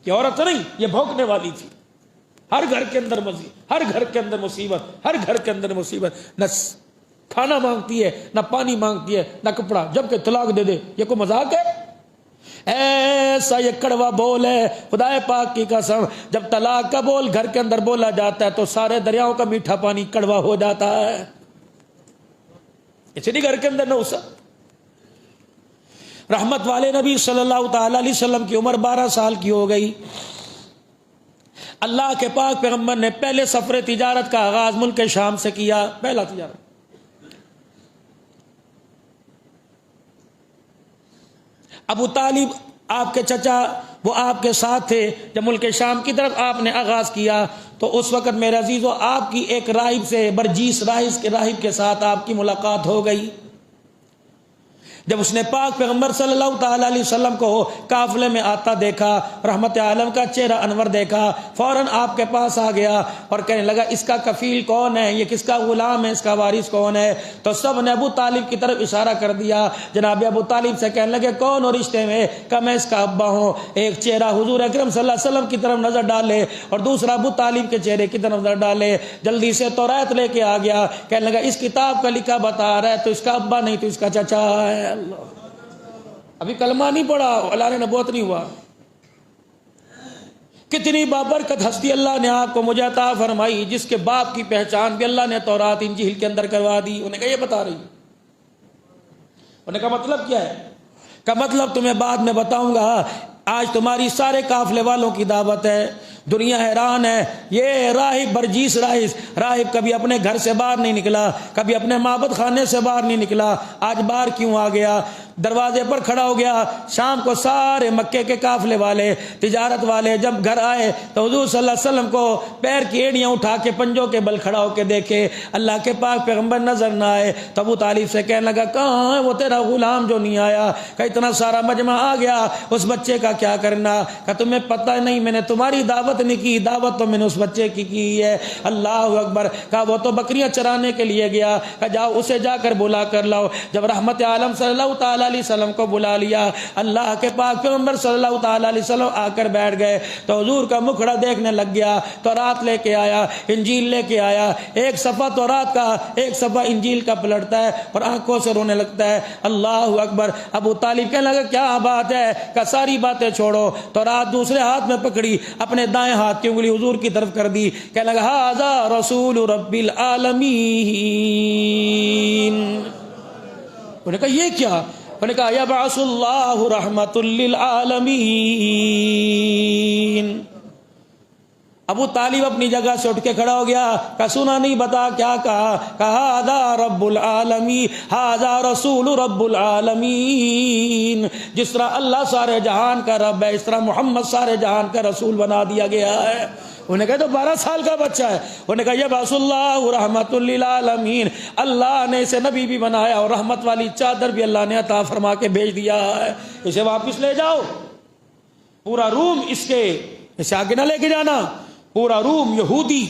[SPEAKER 1] یہ عورت نہیں، یہ بھونکنے والی تھی۔ ہر گھر کے اندر مصیبت، ہر گھر کے اندر مصیبت، ہر گھر کے اندر مصیبت، نہ کھانا مانگتی ہے، نہ پانی مانگتی ہے، نہ کپڑا، جب کہ طلاق دے دے۔ یہ کوئی مذاق ہے؟ ایسا یہ کڑوا بول ہے، خدا پاک کی قسم، جب طلاق کا بول گھر کے اندر بولا جاتا ہے تو سارے دریاؤں کا میٹھا پانی کڑوا ہو جاتا ہے۔ اسی لیے گھر کے اندر نہ اسا۔ رحمت والے نبی صلی اللہ تعالی علیہ وسلم کی عمر 12 سال کی ہو گئی۔ اللہ کے پاک پیغمبر نے پہلے سفر تجارت کا آغاز ملک شام سے کیا، پہلا تجارت۔ ابو طالب آپ کے چچا وہ آپ کے ساتھ تھے جب ملک شام کی طرف آپ نے آغاز کیا، تو اس وقت میرے عزیزو آپ کی ایک راہب سے، برجیس راہب کے ساتھ آپ کی ملاقات ہو گئی۔ جب اس نے پاک پیغمبر صلی اللہ تعالی علیہ وسلم کو قافلے میں آتا دیکھا، رحمت عالم کا چہرہ انور دیکھا، فوراً آپ کے پاس آ گیا اور کہنے لگا اس کا کفیل کون ہے، یہ کس کا غلام ہے، اس کا وارث کون ہے؟ تو سب نے ابو طالب کی طرف اشارہ کر دیا۔ جناب ابو طالب سے کہنے لگے کون ہو رشتے میں؟ کہ میں اس کا ابا ہوں۔ ایک چہرہ حضور اکرم صلی اللہ علیہ وسلم کی طرف نظر ڈالے اور دوسرا ابو طالب کے چہرے کی طرف نظر ڈالے، جلدی سے توریت لے کے آ گیا، کہنے لگا اس کتاب کا لکھا بتا رہا ہے تو اس کا ابا نہیں تو اس کا چچا ہے۔ اللہ، ابھی کلمہ نہیں پڑھا، اللہ نے نبوت نہیں ہوا۔ کتنی بابرکت ہستی اللہ نے آپ کو مجھے عطا فرمائی، جس کے باپ کی پہچان بھی اللہ نے تورات انجیل کے اندر کروا دی۔ انہیں کہا یہ بتا رہی، انہیں کہا مطلب کیا ہے؟ کا مطلب تمہیں بعد میں بتاؤں گا، آج تمہاری سارے قافلے والوں کی دعوت ہے۔ دنیا حیران ہے، یہ راہب برجیس راہب کبھی اپنے گھر سے باہر نہیں نکلا، کبھی اپنے معبد خانے سے باہر نہیں نکلا، آج باہر کیوں آ گیا؟ دروازے پر کھڑا ہو گیا۔ شام کو سارے مکے کے قافلے والے، تجارت والے جب گھر آئے تو حضور صلی اللہ علیہ وسلم کو پیر کی ایڑیاں اٹھا کے پنجوں کے بل کھڑا ہو کے دیکھے، اللہ کے پاک پیغمبر نظر نہ آئے۔ تو ابو طالب سے کہنے لگا کہاں ہے وہ تیرا غلام جو نہیں آیا؟ کہ اتنا سارا مجمع آ گیا، اس بچے کا کیا کرنا؟ کہ تمہیں پتہ نہیں میں نے تمہاری دعوت نہیں کی، دعوت تو میں نے اس بچے کی ہے۔ اللہ اکبر۔ کہا وہ تو بکریاں چرانے کے لیے گیا، کہ جاؤ اسے جا کر بلا کر لاؤ۔ جب رحمت عالم صلی اللہ تعالی علیہ وسلم کو بلا لیا، اللہ کے پاک پیغمبر صلی اللہ تعالی علیہ وسلم آ کر بیٹھ گئے تو حضور کا مکھڑا دیکھنے لگ گیا۔ تورات لے کے آیا، انجیل لے کے آیا، ایک صفحہ تورات کا ایک صفحہ انجیل کا پلٹتا ہے اور آنکھوں سے رونے لگتا ہے۔ اللہ اکبر۔ ابو طالب کہنے لگا کیا بات ہے؟ کہ ساری باتیں چھوڑو۔ تورات دوسرے ہاتھ میں پکڑی، اپنے دائیں ہاتھ کی انگلی حضور کی طرف کر دی، کہنے لگا ھذا رسول رب العالمین۔ انہوں نے کہا یہ کیا؟ انہوں نے کہا یبعث اللہ رحمت للعالمین۔ ابو طالب اپنی جگہ سے اٹھ کے کھڑا ہو گیا، کہا سنا نہیں بتا کیا کہا؟ کہا ھذا رب العالمین، ھذا رسول رب العالمین۔ جس طرح اللہ سارے جہان کا رب ہے، اس طرح محمد سارے جہان کا رسول بنا دیا گیا ہے۔ انہوں نے کہا تو 12 سال کا بچہ ہے۔ انہوں نے کہا یبعث اللہ رحمت للعالمین، اللہ نے اسے نبی بھی بنایا اور رحمت والی چادر بھی اللہ نے عطا فرما کے بھیج دیا ہے، اسے واپس لے جاؤ۔ پورا روم اسے آگے نہ لے کے جانا، پورا روم یہودی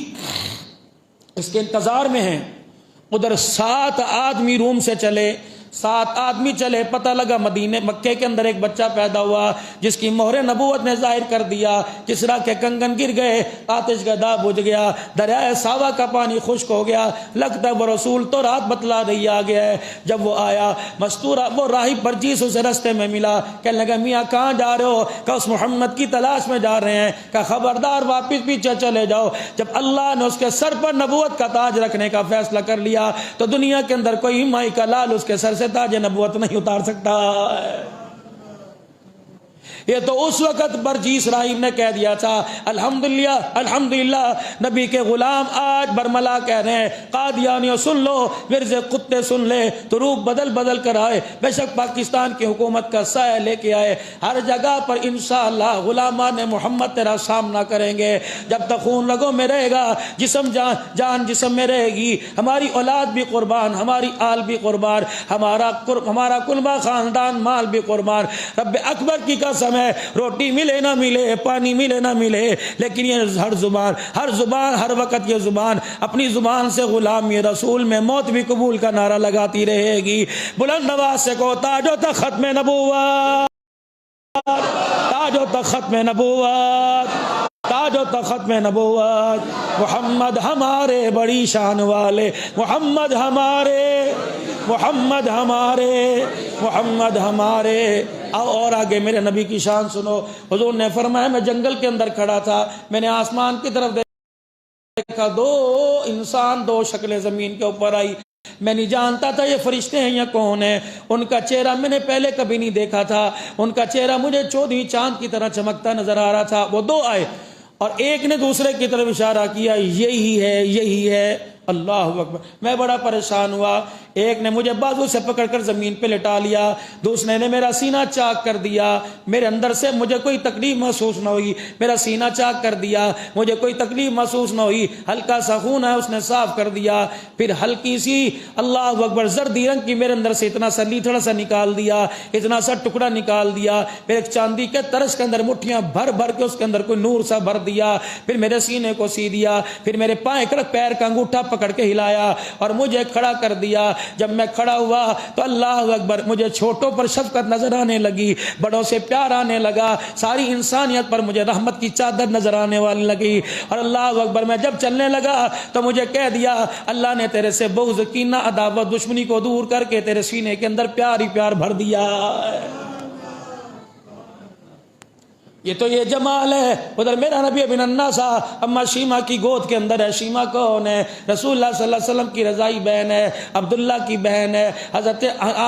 [SPEAKER 1] اس کے انتظار میں ہیں۔ ادھر 7 آدمی روم سے چلے، 7 آدمی چلے، پتہ لگا مکے کے اندر ایک بچہ پیدا ہوا جس کی مہر نبوت نے ظاہر کر دیا۔ کسرا کے کنگن گر گئے، آتش گدا بجھ گیا، دریائے ساوا کا پانی خشک ہو گیا، لگتا ہے وہ رسول تو رات بتلا رہی آ گیا ہے۔ جب وہ آیا مستورہ، وہ راہب برجیس اسے رستے میں ملا، کہنے لگا میاں کہاں جا رہے ہو؟ کہ اس محمد کی تلاش میں جا رہے ہیں۔ کہ خبردار واپس پیچھے چلے جاؤ۔ جب اللہ نے اس کے سر پر نبوت کا تاج رکھنے کا فیصلہ کر لیا تو دنیا کے اندر کوئی مائی کا لال اس کے سر سے تاج نبوت نہیں اتار سکتا۔ یہ تو اس وقت برجیس راہب نے کہہ دیا تھا الحمدللہ الحمدللہ، نبی کے غلام آج برملا کہہ رہے ہیں قادیانیوں سن لو، ورث کتے سن لے، تو روپ بدل بدل کر آئے، بے شک پاکستان کی حکومت کا سایہ لے کے آئے، ہر جگہ پر انشاءاللہ غلامان محمد تیرا سامنا کریں گے۔ جب تک خون رگوں میں رہے گا، جسم جان جسم میں رہے گی، ہماری اولاد بھی قربان، ہماری آل بھی قربان، ہمارا کنبہ خاندان مال بھی قربان۔ رب اکبر کی قسم ہے، روٹی ملے نہ ملے، پانی ملے نہ ملے، لیکن یہ ہر زبان ہر وقت یہ زبان اپنی زبان سے غلامی رسول میں موت بھی قبول کا نعرہ لگاتی رہے گی۔ بلند آواز سے کہو تاج و تخت ختم نبوت، تاج و تخت ختم نبوت، تاج و تخت ختم نبوت، محمد ہمارے بڑی شان والے، محمد ہمارے، محمد ہمارے، محمد ہمارے۔ اور آگے میرے نبی کی شان سنو، حضور نے فرمایا میں جنگل کے اندر کھڑا تھا، میں نے آسمان کی طرف دیکھا، دو انسان دو شکلیں زمین کے اوپر آئی، میں نہیں جانتا تھا یہ فرشتے ہیں یا کون ہیں، ان کا چہرہ میں نے پہلے کبھی نہیں دیکھا تھا، ان کا چہرہ مجھے 14ویں چاند کی طرح چمکتا نظر آ رہا تھا۔ وہ دو آئے اور ایک نے دوسرے کی طرف اشارہ کیا، یہی ہے یہی ہے، اللہ اکبر۔ میں بڑا پریشان ہوا، ایک نے مجھے بازو سے پکڑ کر زمین پہ لٹا لیا، دوسرے نے میرا سینہ چاک کر دیا، میرے اندر سے مجھے کوئی تکلیف محسوس نہ ہوئی، میرا سینہ چاک کر دیا، مجھے کوئی تکلیف محسوس نہ ہوئی، ہلکا سا خون ہے اس نے صاف کر دیا، پھر ہلکی سی اللہ اکبر زردی رنگ کی میرے اندر سے اتنا سا لیتھڑا سا نکال دیا، اتنا سا ٹکڑا نکال دیا، پھر ایک چاندی کے ترش کے اندر مٹھیاں بھر بھر کے اس کے اندر کوئی نور سا بھر دیا، پھر میرے سینے کو سی دیا، پھر میرے پیر کا انگوٹھا پکڑ کے ہلایا اور مجھے کھڑا کر دیا۔ جب میں کھڑا ہوا تو اللہ اکبر مجھے چھوٹوں پر شفقت نظر آنے لگی، بڑوں سے پیار آنے لگا، ساری انسانیت پر مجھے رحمت کی چادر نظر آنے والی لگی، اور اللہ اکبر میں جب چلنے لگا تو مجھے کہہ دیا اللہ نے تیرے سے بغض، کینہ، عداوت، دشمنی کو دور کر کے تیرے سینے کے اندر پیار ہی پیار بھر دیا۔ یہ تو یہ جمال ہے۔ ادھر میرا نبی ابن الناسا اما شیما کی گود کے اندر ہے۔ شیما کون ہے؟ رسول اللہ صلی اللہ علیہ وسلم کی رضائی بہن ہے، عبداللہ کی بہن ہے، حضرت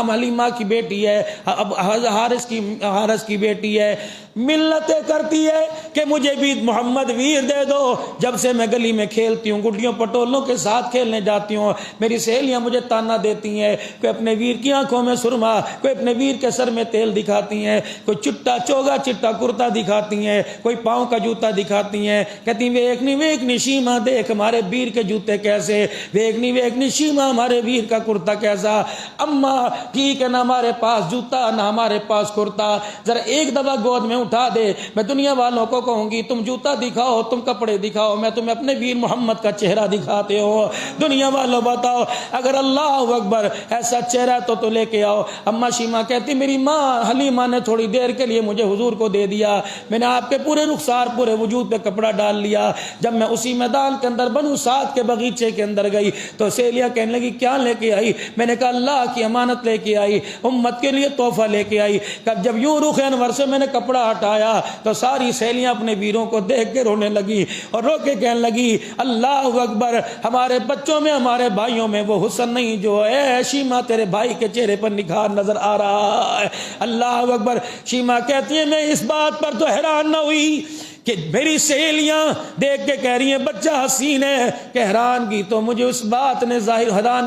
[SPEAKER 1] حلیمہ کی بیٹی ہے، حارث کی بیٹی ہے۔ ملتیں کرتی ہے کہ مجھے بھی محمد ویر دے دو۔ جب سے میں گلی میں کھیلتی ہوں، گڈیوں پٹولوں کے ساتھ کھیلنے جاتی ہوں، میری سہیلیاں مجھے تانا دیتی ہیں، کوئی اپنے ویر کی آنکھوں میں سرما، کوئی اپنے ویر کے سر میں تیل دکھاتی ہیں، کوئی چٹا چوگا چٹا کرتا دکھاتی ہیں، کوئی پاؤں کا جوتا دکھاتی ہیں، کہتی ہیں ویکنی شیما دیکھ ہمارے ویر کے جوتے کیسے، ویکنی شیما ہمارے ویر کا کرتا کیسا۔ اما ٹھیک ہے، نہ ہمارے پاس جوتا نہ ہمارے پاس کرتا، ذرا ایک دفعہ گود میں اٹھا دے، میں دنیا والوں کو کہوں گی تم جوتا دکھاؤ، تم کپڑے دکھاؤ، میں تمہیں اپنے ویر محمد کا چہرہ دکھاتے ہو۔ دنیا والوں بتاؤ اگر اللہ اکبر ایسا چہرہ تو لے کے آؤ۔ اما شیما کہتی میری ماں حلیمہ نے تھوڑی دیر کے لیے مجھے حضور کو دے دیا، میں نے آپ کے پورے رخسار پورے وجود پہ کپڑا ڈال لیا۔ جب میں اسی میدان کے اندر بنو سعد کے باغیچے کے اندر گئی تو سہیلیاں کہنے لگی کیا لے کے آئی؟ میں نے کہا اللہ کی امانت لے کے آئی، امت کے لیے تحفہ لے کے آئی۔ جب یوں رخ انور سے میں نے کپڑا ہٹایا تو ساری سہیلیاں اپنے ویروں کو دیکھ کے رونے لگی اور رو کے کہنے لگی اللہ اکبر، ہمارے بچوں میں ہمارے بھائیوں میں وہ حسن نہیں جو اے شیما تیرے بھائی کے چہرے پر نکھار نظر آ رہا ہے۔ اللہ اکبر۔ شیما کہتی ہے میں اس بات پر تو حیران نہ ہوئی کہ میری سہیلیاں دیکھ کے کہہ رہی ہیں بچہ حسین ہے، کہ حیران تو مجھے اس بات نے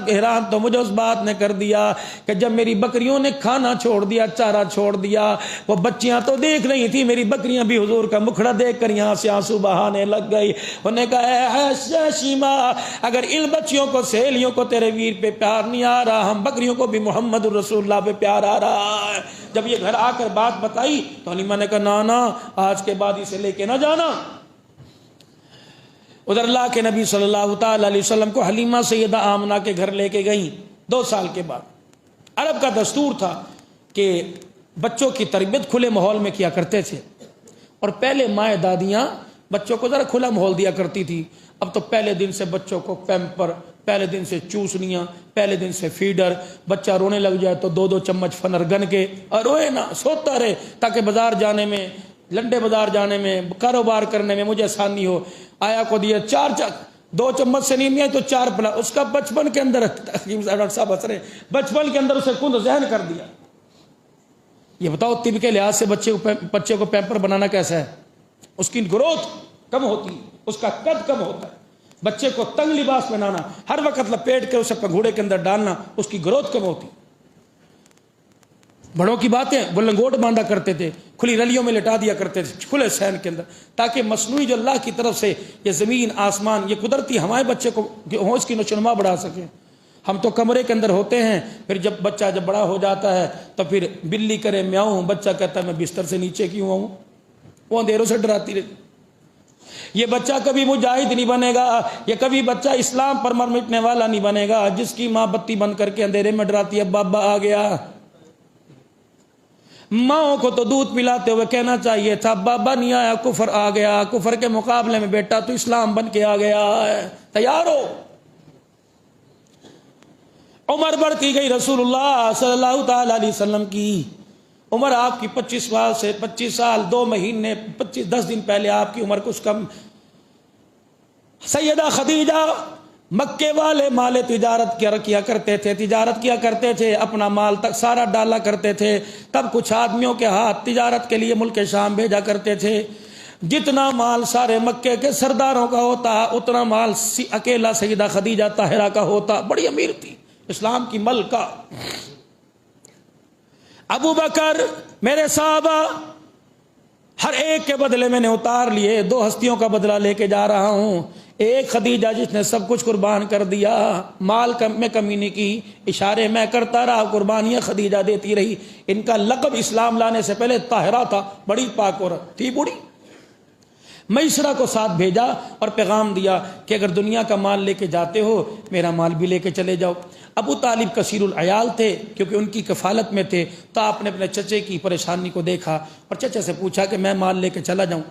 [SPEAKER 1] حیران تو مجھے اس بات نے کر دیا کہ جب میری بکریوں نے کھانا چھوڑ دیا، چارہ چھوڑ دیا، وہ بچیاں تو دیکھ رہی تھی، میری بکریاں بھی حضور کا مکھڑا دیکھ کر یہاں سے آنسو بہانے لگ گئی۔ انہوں نے کہا اے شیما اگر ان بچیوں کو سہیلیوں کو تیرے ویر پہ پیار نہیں آ رہا، ہم بکریوں کو بھی محمد الرسول اللہ پہ پیار آ رہا ہے۔ جب یہ گھر آ کر بات بتائی تو حلیمہ نے کہا نا آج کے بعد اسے لے کے نہ جانا۔ ادھر اللہ کے نبی صلی اللہ تعالی علیہ وسلم کو حلیمہ سیدہ آمنہ کے گھر لے کے گئیں 2 سال کے بعد۔ عرب کا دستور تھا کہ بچوں کی تربیت کھلے ماحول میں کیا کرتے تھے، اور پہلے مائیں دادیاں بچوں کو ذرا کھلا ماحول دیا کرتی تھی۔ اب تو پہلے دن سے بچوں کو پیمپر، پہلے دن سے چوسنیاں، پہلے دن سے فیڈر، بچہ رونے لگ جائے تو 2 چمچ فنر گن کے اور روئے نہ، سوتا رہے تاکہ بازار جانے میں، لنڈے بازار جانے میں، کاروبار کرنے میں مجھے آسانی ہو۔ آیا کو دیا 4 2 چمچ سے نہیں میا تو 4 پلا، اس کا بچپن کے اندر ڈاکٹر صاحب ہنس رہے، بچپن کے اندر اسے کند ذہن کر دیا۔ یہ بتاؤ طب کے لحاظ سے بچے کو پیمپر بنانا کیسا ہے؟ اس کی گروتھ کم ہوتی، اس کا قد کم ہوتا ہے۔ بچے کو تنگ لباس پہنانا، ہر وقت لپیٹ کے اسے پگھوڑے کے اندر ڈالنا، اس کی گروتھ کم ہوتی۔ بڑوں کی باتیں وہ لنگوٹ باندھا کرتے تھے، کھلی رلیوں میں لٹا دیا کرتے تھے کھلے سین کے اندر، تاکہ مصنوعی جو اللہ کی طرف سے یہ زمین آسمان یہ قدرتی ہوائیں بچے کو ہوش کی نشوونما بڑھا سکیں۔ ہم تو کمرے کے اندر ہوتے ہیں، پھر جب بچہ بڑا ہو جاتا ہے تو پھر بلی کرے میاؤں، بچہ کہتا ہے میں بستر سے نیچے کیوں آؤں، وہ اندھیروں سے ڈراتی رہتی۔ یہ بچہ کبھی مجاہد نہیں بنے گا، یہ کبھی بچہ اسلام پر مر مٹنے والا نہیں بنے گا جس کی ماں بتی بند کر کے اندھیرے میں ڈراتی ہے بابا آ گیا۔ ماں کو تو دودھ پلاتے ہوئے کہنا چاہیے تھا بابا نہیں آیا کفر آ گیا، کفر کے مقابلے میں بیٹا تو اسلام بن کے آ گیا ہے، تیار ہو۔ عمر بڑھتی گئی رسول اللہ صلی اللہ تعالی علیہ وسلم کی عمر، آپ کی 25 سال 2 مہینے 10 دن پہلے آپ کی عمر کچھ کم۔ سیدہ خدیجہ مکے والے مال تجارت کیا کرتے تھے، اپنا مال تک سارا ڈالا کرتے تھے، تب کچھ آدمیوں کے ہاتھ تجارت کے لیے ملک شام بھیجا کرتے تھے۔ جتنا مال سارے مکے کے سرداروں کا ہوتا اتنا مال اکیلا سیدہ خدیجہ طاہرہ کا ہوتا، بڑی امیر تھی، اسلام کی ملکہ۔ ابو بکر، میرے صحابہ ہر ایک کے بدلے میں نے اتار لیے، 2 ہستیوں کا بدلہ لے کے جا رہا ہوں۔ ایک خدیجہ جس نے سب کچھ قربان کر دیا، مال میں کمی نہیں کی، اشارے میں کرتا رہا، قربانیاں خدیجہ دیتی رہی۔ ان کا لقب اسلام لانے سے پہلے طاہرہ تھا، بڑی پاک عورت تھی، بوڑھی۔ میسرہ کو ساتھ بھیجا اور پیغام دیا کہ اگر دنیا کا مال لے کے جاتے ہو میرا مال بھی لے کے چلے جاؤ۔ ابو طالب کثیر العیال تھے کیونکہ ان کی کفالت میں تھے، تو آپ نے اپنے چچے کی پریشانی کو دیکھا اور چچے سے پوچھا کہ میں مال لے کے چلا جاؤں۔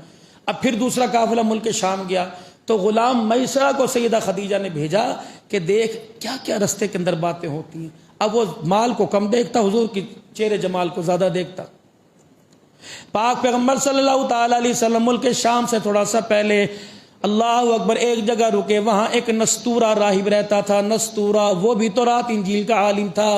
[SPEAKER 1] اب پھر دوسرا قافلہ ملک شام گیا تو غلام میسرہ کو سیدہ خدیجہ نے بھیجا کہ دیکھ کیا کیا رستے کے اندر باتیں ہوتی ہیں۔ اب وہ مال کو کم دیکھتا، حضور کی چہرے جمال کو زیادہ دیکھتا۔ پاک پیغمبر صلی اللہ تعالی علیہ وسلم ملک شام سے تھوڑا سا پہلے اللہ اکبر ایک جگہ رکے، وہاں ایک نستورہ راہب رہتا تھا۔ نستورہ وہ بھی تورات انجیل کا عالم تھا۔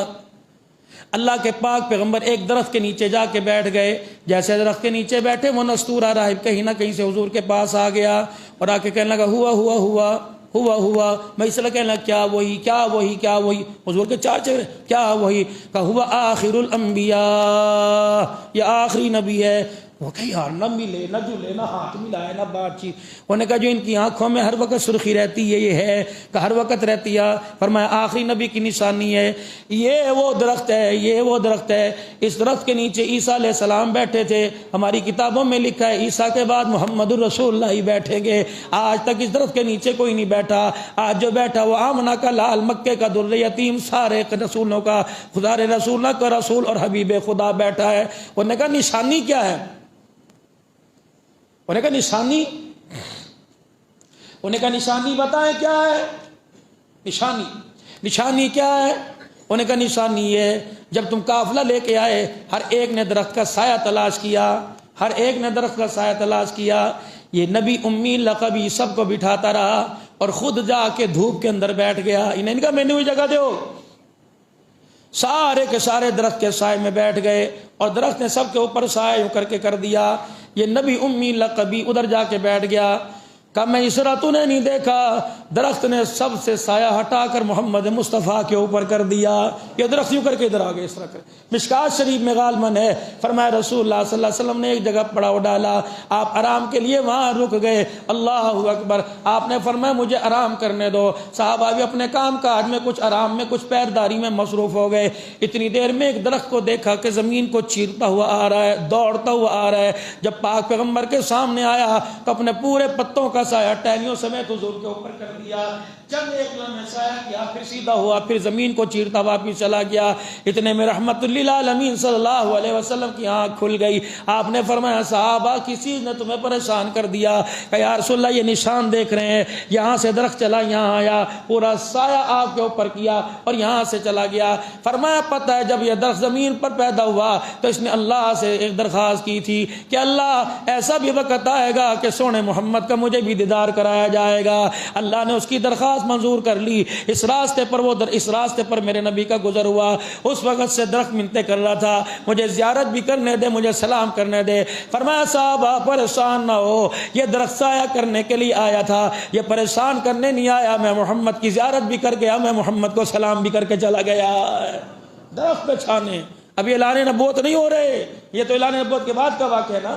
[SPEAKER 1] اللہ کے پاک پیغمبر ایک درخت کے نیچے جا کے بیٹھ گئے، جیسے درخت کے نیچے بیٹھے وہ نستورہ راہب کہیں نہ کہیں سے حضور کے پاس آ گیا اور آ کے کہنے لگا ہوا میں اس لیے کہنے لگا کیا وہی حضور کے 4 چہرے، کیا وہی؟ کہا ہوا آخر الانبیاء، یہ آخری نبی ہے۔ وہ کہ یار نہ ملے نہ جلے نہ ہاتھ ملائے نہ بات چیت۔ انہوں نے کہا جو ان کی آنکھوں میں ہر وقت سرخی رہتی ہے یہ ہے کہ ہر وقت رہتی ہے۔ فرمایا آخری نبی کی نشانی ہے، یہ وہ درخت ہے، اس درخت کے نیچے عیسیٰ علیہ السلام بیٹھے تھے۔ ہماری کتابوں میں لکھا ہے عیسیٰ کے بعد محمد الرسول اللہ ہی بیٹھیں گے۔ آج تک اس درخت کے نیچے کوئی نہیں بیٹھا، آج جو بیٹھا وہ آمنہ کا لال، مکے کا در یتیم، سارے رسولوں کا، خدا رسولوں کا رسول اور حبیب خدا بیٹھا ہے۔ انہوں نے کہا نشانی کیا ہے؟ انہوں نے کہا نشانی بتائیں کیا ہے؟ نشانی کیا ہے؟ انہوں نے کہا نشانی ہے جب تم قافلہ لے کے آئے ہر ایک نے درخت کا سایہ تلاش کیا، یہ نبی امی لقبی سب کو بٹھاتا رہا اور خود جا کے دھوپ کے اندر بیٹھ گیا۔ انہیں کہا میں نے وہی جگہ دو، سارے کے سارے درخت کے سائے میں بیٹھ گئے اور درخت نے سب کے اوپر سایہ یوں کر دیا۔ یہ نبی امی لقبی ادھر جا کے بیٹھ گیا۔ کہا میں اس طرح تو نے نہیں دیکھا، درخت نے سب سے سایہ ہٹا کر محمد مصطفیٰ کے اوپر کر دیا۔ یہ درخت یوں کر کے ادھر آ گئے، اس طرح کر۔ مشکات شریف میں غالباً ہے، فرمایا رسول اللہ صلی اللہ علیہ وسلم نے ایک جگہ پڑاؤ ڈالا، آپ آرام کے لیے وہاں رک گئے۔ اللہ اکبر، آپ نے فرمایا مجھے آرام کرنے دو۔ صحابہ بھی اپنے کام کاج میں کچھ آرام میں کچھ پیرداری میں مصروف ہو گئے۔ اتنی دیر میں ایک درخت کو دیکھا کہ زمین کو چیرتا ہوا آ رہا ہے، دوڑتا ہوا آ رہا ہے۔ جب پاک پیغمبر کے سامنے آیا تو اپنے پورے پتوں کا سایہ ٹہنیوں سمیت حضور کے اوپر کر دیا۔ چند ایک لمحے سایہ کیا، پھر سیدھا ہوا، پھر زمین کو چیرتا واپس چلا گیا۔ اتنے میں رحمت للعالمین صلی اللہ علیہ وسلم کی آنکھ کھل گئی۔ آپ نے فرمایا صحابہ کس چیز نے تمہیں پریشان کر دیا؟ کہ یا رسول اللہ یہ نشان دیکھ رہے ہیں، یہاں سے درخت چلا یہاں آیا، پورا سایہ آپ کے اوپر کیا اور یہاں سے چلا گیا۔ فرمایا پتہ ہے جب یہ درخت زمین پر پیدا ہوا تو اس نے اللہ سے ایک درخواست کی تھی کہ اللہ ایسا بھی وقت آئے گا کہ سونے محمد کا مجھے بھی دیدار کرایا جائے گا۔ اللہ نے اس کی درخواست منظور کر لی۔ اس راستے پر میرے نبی کا گزر ہوا، اس وقت سے درخت منتیں کر رہا تھا مجھے زیارت بھی کرنے دے، مجھے سلام کرنے دے۔ فرمایا صحابہ پریشان نہ ہو، یہ درخت سایہ کرنے کے لیے آیا تھا، یہ پریشان کرنے نہیں آیا۔ میں محمد کی زیارت بھی کر گیا، میں محمد کو سلام بھی کر کے چلا گیا۔ درخت پہ چھانے، اب یہ اعلان نبوت نہیں ہو رہے، یہ تو اعلان نبوت کے بعد کا واقعہ ہے نا۔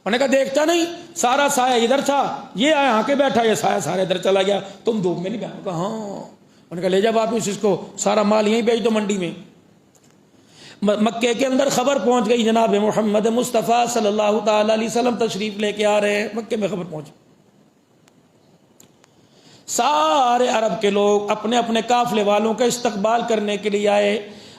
[SPEAKER 1] انہوں نے کہا دیکھتا نہیں سارا سایہ ادھر تھا، یہ آیا آ کے بیٹھا، یہ سایہ سارا ادھر چلا گیا، تم دھوپ میں نہیں بیٹھا؟ کہا ہاں۔ انہوں نے کہا لے جا واپس اس کو، سارا مال یہیں بیچ دو منڈی میں۔ مکے کے اندر خبر پہنچ گئی جناب محمد مصطفیٰ صلی اللہ تعالی علیہ وسلم تشریف لے کے آ رہے ہیں، مکے میں خبر پہنچ گئی۔ سارے عرب کے لوگ اپنے اپنے قافلے والوں کا استقبال کرنے کے لیے آئے۔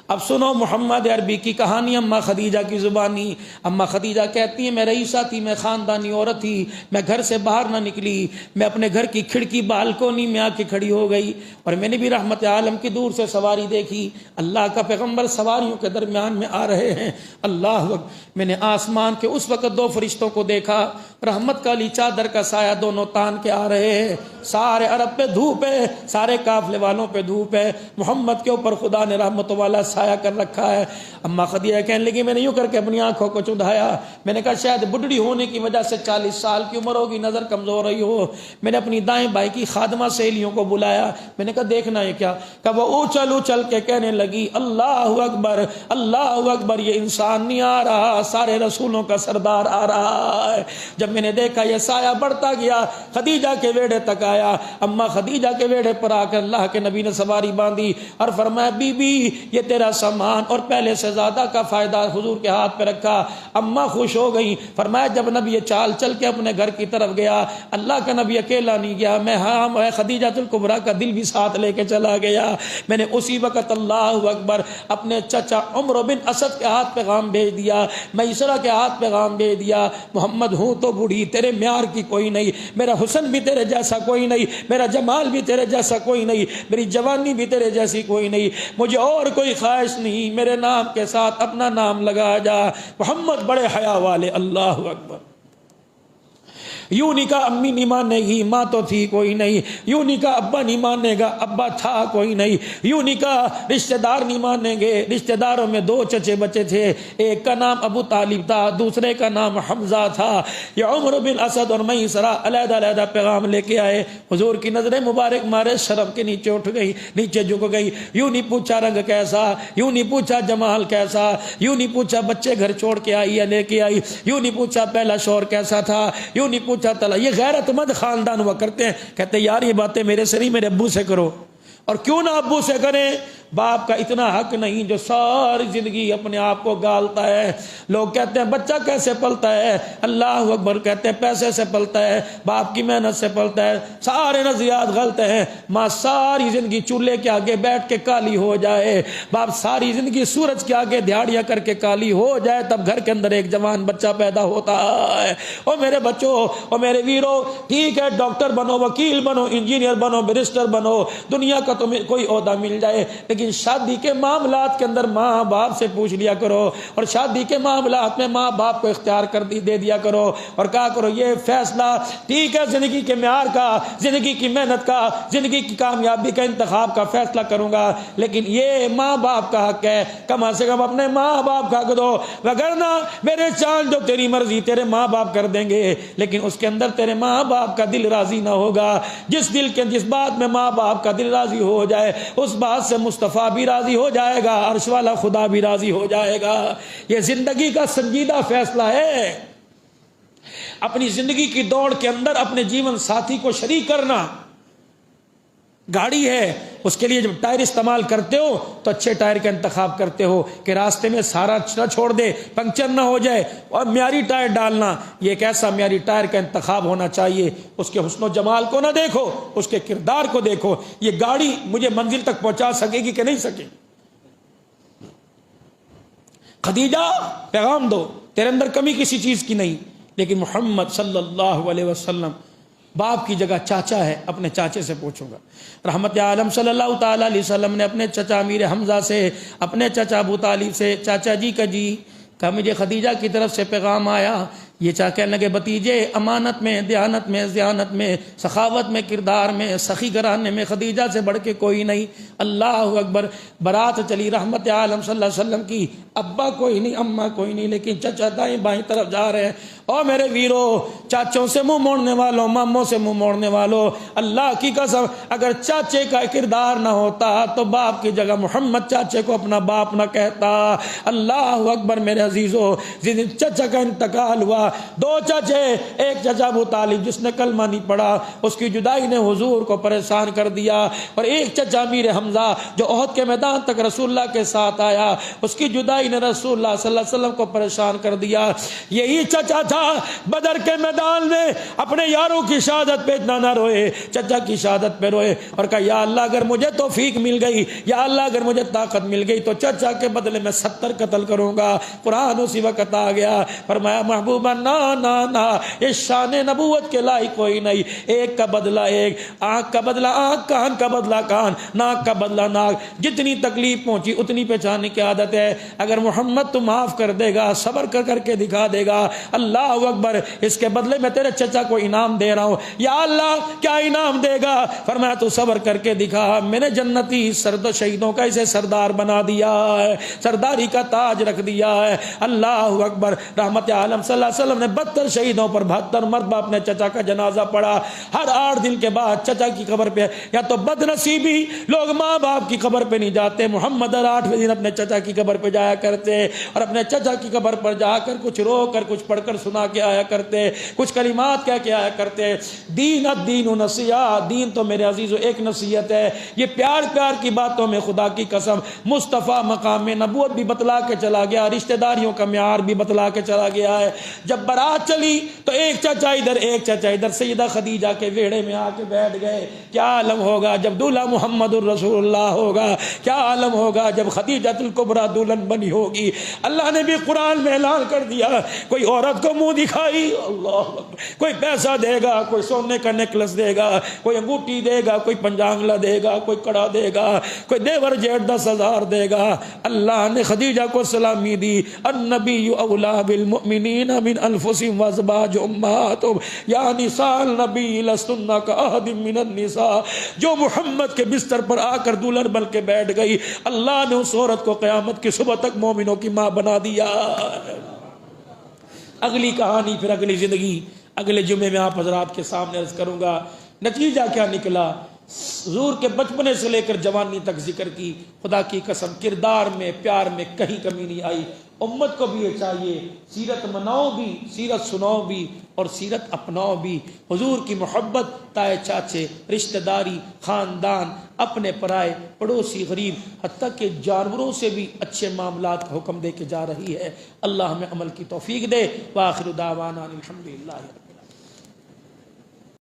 [SPEAKER 1] اب سنو محمد عربی کی کہانی اماں خدیجہ کی زبانی۔ اماں خدیجہ کہتی ہیں میں رئیسہ تھی، میں خاندانی عورت تھی، میں گھر سے باہر نہ نکلی، میں اپنے گھر کی کھڑکی بالکونی میں آ کے کھڑی ہو گئی، اور میں نے بھی رحمت عالم کی دور سے سواری دیکھی، اللہ کا پیغمبر سواریوں کے درمیان میں آ رہے ہیں۔ اللہ اکبر! میں نے آسمان کے اس وقت دو فرشتوں کو دیکھا، رحمت کا علی چادر کا سایہ دونوں تان کے آ رہے ہیں۔ سارے عرب پہ دھوپ ہے، سارے قافلے والوں پہ دھوپ ہے، محمد کے اوپر خدا نے رحمت والا سایہ کر رکھا ہے۔ اماں خدیجہ کہنے لگی میں نے یوں کر کے اپنی آنکھوں کو چڑھایا، میں نے کہا شاید بڈڑی ہونے کی وجہ سے 40 سال کی عمر ہوگی، نظر کمزور رہی ہو۔ میں نے اپنی دائیں بائیں کی خادمہ سہیلیوں کو بلایا، میں نے کہا دیکھنا ہے کیا؟ کہ وہ اچھل اچھل کے کہنے لگی اللہ اکبر اللہ اکبر، یہ انسان نہیں آ رہا، سارے رسولوں کا سردار آ رہا ہے۔ جب میں نے دیکھا یہ سایہ بڑھتا گیا، خدیجہ کے ویڑے تک آیا۔ اماں خدیجہ کے ویڑے پر آ کر اللہ کے نبی نے سواری باندھی اور فرمایا بی بی یہ تیرا سامان اور پہلے سے زیادہ کا فائدہ حضور کے ہاتھ پہ رکھا۔ اماں خوش ہو گئی۔ فرمایا جب نبی یہ چال چل کے اپنے گھر کی طرف گیا، اللہ کا نبی اکیلا نہیں گیا، میں خدیجہ الکبریٰ کا دل بھی ساتھ لے کے چلا گیا۔ میں نے اسی وقت اللہ اکبر اپنے چچا عمر بن اسد کے ہاتھ پیغام بھیج دیا، میسرہ کے ہاتھ پیغام بھیج دیا، محمد ہوں تو بوڑھی، تیرے معیار کی کوئی نہیں، میرا حسن بھی تیرے جیسا کوئی نہیں، میرا جمال بھی تیرے جیسا کوئی نہیں، میری جوانی بھی تیرے جیسی کوئی نہیں، مجھے اور کوئی خواہش نہیں، میرے نام کے ساتھ اپنا نام لگا جا، محمد بڑے حیا والے۔ اللہ اکبر! یوں نہیں کہا امی نہیں مانے گی، ماں تو تھی کوئی نہیں، یوں نہیں کہا ابا نہیں مانے گا، ابا تھا کوئی نہیں، یوں نہیں کہا رشتہ دار نہیں مانیں گے، رشتہ داروں میں 2 چچے بچے تھے، ایک کا نام ابو طالب تھا، دوسرے کا نام حمزہ تھا۔ یہ عمر بن اسد اور میسرہ علیحدہ علیحدہ پیغام لے کے آئے۔ حضور کی نظریں مبارک مارے شرم کے نیچے اٹھ گئی، نیچے جھک گئی۔ یوں نہیں پوچھا رنگ کیسا، یوں نہیں پوچھا جمال کیسا، یوں نہیں پوچھا بچے گھر چھوڑ کے آئی یا لے کے آئی، یوں نہیں پوچھا پہلا شوہر کیسا تھا، یوں نہیں پوچھا تلا۔ یہ غیرت مند خاندان ہوا کرتے ہیں، کہتے ہیں یار یہ باتیں میرے سے نہیں، میرے ابو سے کرو۔ اور کیوں نہ ابو سے کریں؟ باپ کا اتنا حق نہیں جو ساری زندگی اپنے آپ کو گالتا ہے۔ لوگ کہتے ہیں بچہ کیسے پلتا ہے؟ اللہ اکبر! کہتے ہیں پیسے سے پلتا ہے، باپ کی محنت سے پلتا ہے۔ سارے نظریات غلط ہیں۔ ماں ساری زندگی چولہے کے آگے بیٹھ کے کالی ہو جائے، باپ ساری زندگی سورج کے آگے دھاڑیاں کر کے کالی ہو جائے، تب گھر کے اندر ایک جوان بچہ پیدا ہوتا ہے۔ او میرے بچوں، او میرے ویرو، ٹھیک ہے ڈاکٹر بنو، وکیل بنو، انجینئر بنو، بیرسٹر بنو، دنیا کا تمہیں کوئی عہدہ مل جائے، لیکن شادی کے معاملات کے اندر ماں باپ سے پوچھ لیا کرو، اور شادی کے معاملات میں ماں باپ کو اختیار دے دیا کرو، اور کہا کرو یہ فیصلہ ٹھیک ہے زندگی کے معیار کا، زندگی کی محنت کا، زندگی کی کامیابی کا انتخاب کا فیصلہ کروں گا، لیکن یہ ماں باپ کا حق ہے، کم از کم اپنے ماں باپ کا حق دو، وگرنہ میرے چاند جو تیری مرضی تیرے ماں باپ کر دیں گے، لیکن اس کے اندر تیرے ماں باپ کا دل راضی نہ ہوگا۔ جس بات میں ماں باپ کا دل راضی ہو جائے، اس بات سے مصطفیٰ بھی راضی ہو جائے گا، عرش والا خدا بھی راضی ہو جائے گا۔ یہ زندگی کا سنجیدہ فیصلہ ہے۔ اپنی زندگی کی دوڑ کے اندر اپنے جیون ساتھی کو شریک کرنا۔ گاڑی ہے، اس کے لیے جب ٹائر استعمال کرتے ہو تو اچھے ٹائر کا انتخاب کرتے ہو کہ راستے میں سارا نہ چھوڑ دے، پنکچر نہ ہو جائے، اور معیاری ٹائر ڈالنا۔ یہ ایک ایسا معیاری ٹائر کا انتخاب ہونا چاہیے، اس کے حسن و جمال کو نہ دیکھو، اس کے کردار کو دیکھو، یہ گاڑی مجھے منزل تک پہنچا سکے گی کہ نہیں سکے۔ خدیجہ پیغام دو، تیرے اندر کمی کسی چیز کی نہیں، لیکن محمد صلی اللہ علیہ وسلم باپ کی جگہ چاچا ہے، اپنے چاچے سے پوچھوں گا۔ رحمت عالم صلی اللہ تعالی علیہ وسلم نے اپنے چچا امیر حمزہ سے، اپنے چچا ابو طالب سے، چاچا جی کا جی کہا مجھے خدیجہ کی طرف سے پیغام آیا۔ یہ کہنے لگے بتیجے امانت میں، دیانت میں، ذیانت میں، سخاوت میں، کردار میں، سخی گھرانے میں خدیجہ سے بڑھ کے کوئی نہیں۔ اللہ اکبر! برات چلی رحمت عالم صلی اللہ علیہ وسلم کی، ابا کوئی نہیں، اماں کوئی نہیں، لیکن چچا دائیں بائیں طرف جا رہے ہیں۔ اور میرے ویرو، چاچوں سے منہ موڑنے والوں، ماموں سے منہ موڑنے والوں، اللہ کی قسم اگر چاچے کا کردار نہ ہوتا تو باپ کی جگہ محمد چاچے کو اپنا باپ نہ کہتا۔ اللہ اکبر میرے عزیزو، جس دن چچا کا انتقال ہوا، دو چچے، ایک چچا ابو طالب جس نے کلمہ نہیں پڑھا، اس کی جدائی نے حضور کو پریشان کر دیا، اور ایک چچا امیر حمزہ جو احد کے میدان تک رسول اللہ کے ساتھ آیا، اس کی جدائی نے رسول اللہ صلی اللہ علیہ وسلم کو پریشان کر دیا۔ یہی چچا تھا بدر کے میدان میں اپنے یاروں کی شہادت پہ اتنا نہ روئے، چچا کی شہادت پہ روئے اور کہا یا اللہ اگر مجھے توفیق مل گئی، یا اللہ اگر مجھے طاقت مل گئی تو چچا کے بدلے میں 70 قتل کروں گا۔ قرآن اسی وقت آ گیا، فرمایا محبوبہ نا نا نا، یہ شان نبوت کے لائق کوئی نہیں، ایک کا بدلہ ایک، آنکھ کا بدلہ آنکھ، کان کا بدلہ کان، ناک کا بدلہ ناک، جتنی تکلیف پہنچی اتنی پہچانے کی عادت ہے۔ اگر محمد تو معاف کر دے گا، صبر کر کے دکھا دے گا، اللہ اکبر، اس کے بدلے میں تیرے چچا کو انعام دے رہا ہوں۔ یا اللہ کیا انعام دے گا؟ فرمایا تو صبر کر کے دکھا، میں نے جنتی سرد شہیدوں کا اسے سردار بنا دیا ہے، سرداری کا تاج رکھ دیا ہے۔ اللہ اکبر، رحمت عالم صلی اللہ علیہ وسلم نے 72 شہیدوں پر 72 مرتبہ اپنے چچا کا جنازہ پڑھا۔ ہر 8 دن کے بعد چچا کی قبر پہ، یا تو بد نصیبی لوگ ماں باپ کی قبر پہ نہیں جاتے، محمد 8ویں دن اپنے چچا کی قبر پہ جایا کرتے، اور اپنے چچا کی قبر پر جا کر کچھ رو کر کچھ پڑھ کر سنا کے آیا کرتے، کچھ کلمات کہہ کے آیا کرتے۔ دین الدین نصیحت، دین تو میرے عزیزو ایک نصیحت ہے۔ یہ پیار کی باتوں میں خدا کی قسم مصطفیٰ مقام نبوت بھی بتلا کے چلا گیا، رشتہ داریوں کا معیار بھی بتلا کے چلا گیا ہے۔ جب بارات چلی تو ایک چچا ادھر ایک چچا ادھر، سیدہ خدیجہ کے ویڑے میں آ کے بیٹھ گئے۔ کیا عالم ہوگا جب دولہا محمد الرسول اللہ ہوگا، کیا عالم ہوگا جب خدیجۃ الکبریٰ دلہن بنی ہوگی۔ اللہ نے بھی قرآن میں اعلان کر دیا، کوئی عورت کو منہ دکھائی، اللہ کوئی پیسہ دے گا، کوئی سونے کا نیکلس دے گا، کوئی انگوٹھی دے گا، کوئی پنجانگلا دے گا، کوئی کڑا دے گا، کوئی دیور جیٹ 10,000 دے گا۔ اللہ نے خدیجہ کو سلامی دی، النبی اولا بالمؤمنین من انفسہم وازواج امہاتہم یا نساء النبی لستن کاحد من النساء۔ جو محمد کے بستر پر آ کر دلہن بن کے بیٹھ گئی، اللہ نے اس عورت کو قیامت کی صبح تک مومنوں کی ماں بنا دیا۔ اگلی کہانی پھر اگلی زندگی اگلے جمعے میں آپ حضرات کے سامنے عرض کروں گا۔ نتیجہ کیا نکلا؟ حضور کے بچپنے سے لے کر جوانی تک ذکر کی، خدا کی قسم کردار میں پیار میں کہیں کمی نہیں آئی۔ امت کو بھی یہ چاہیے سیرت مناؤ بھی، سیرت سناؤ بھی، اور سیرت اپناؤ بھی۔ حضور کی محبت تائے چاچے، رشتہ داری، خاندان، اپنے پرائے، پڑوسی، غریب، حتیٰ کہ جانوروں سے بھی اچھے معاملات کا حکم دے کے جا رہی ہے۔ اللہ ہمیں عمل کی توفیق دے۔ وآخر دعوانا الحمدللہ۔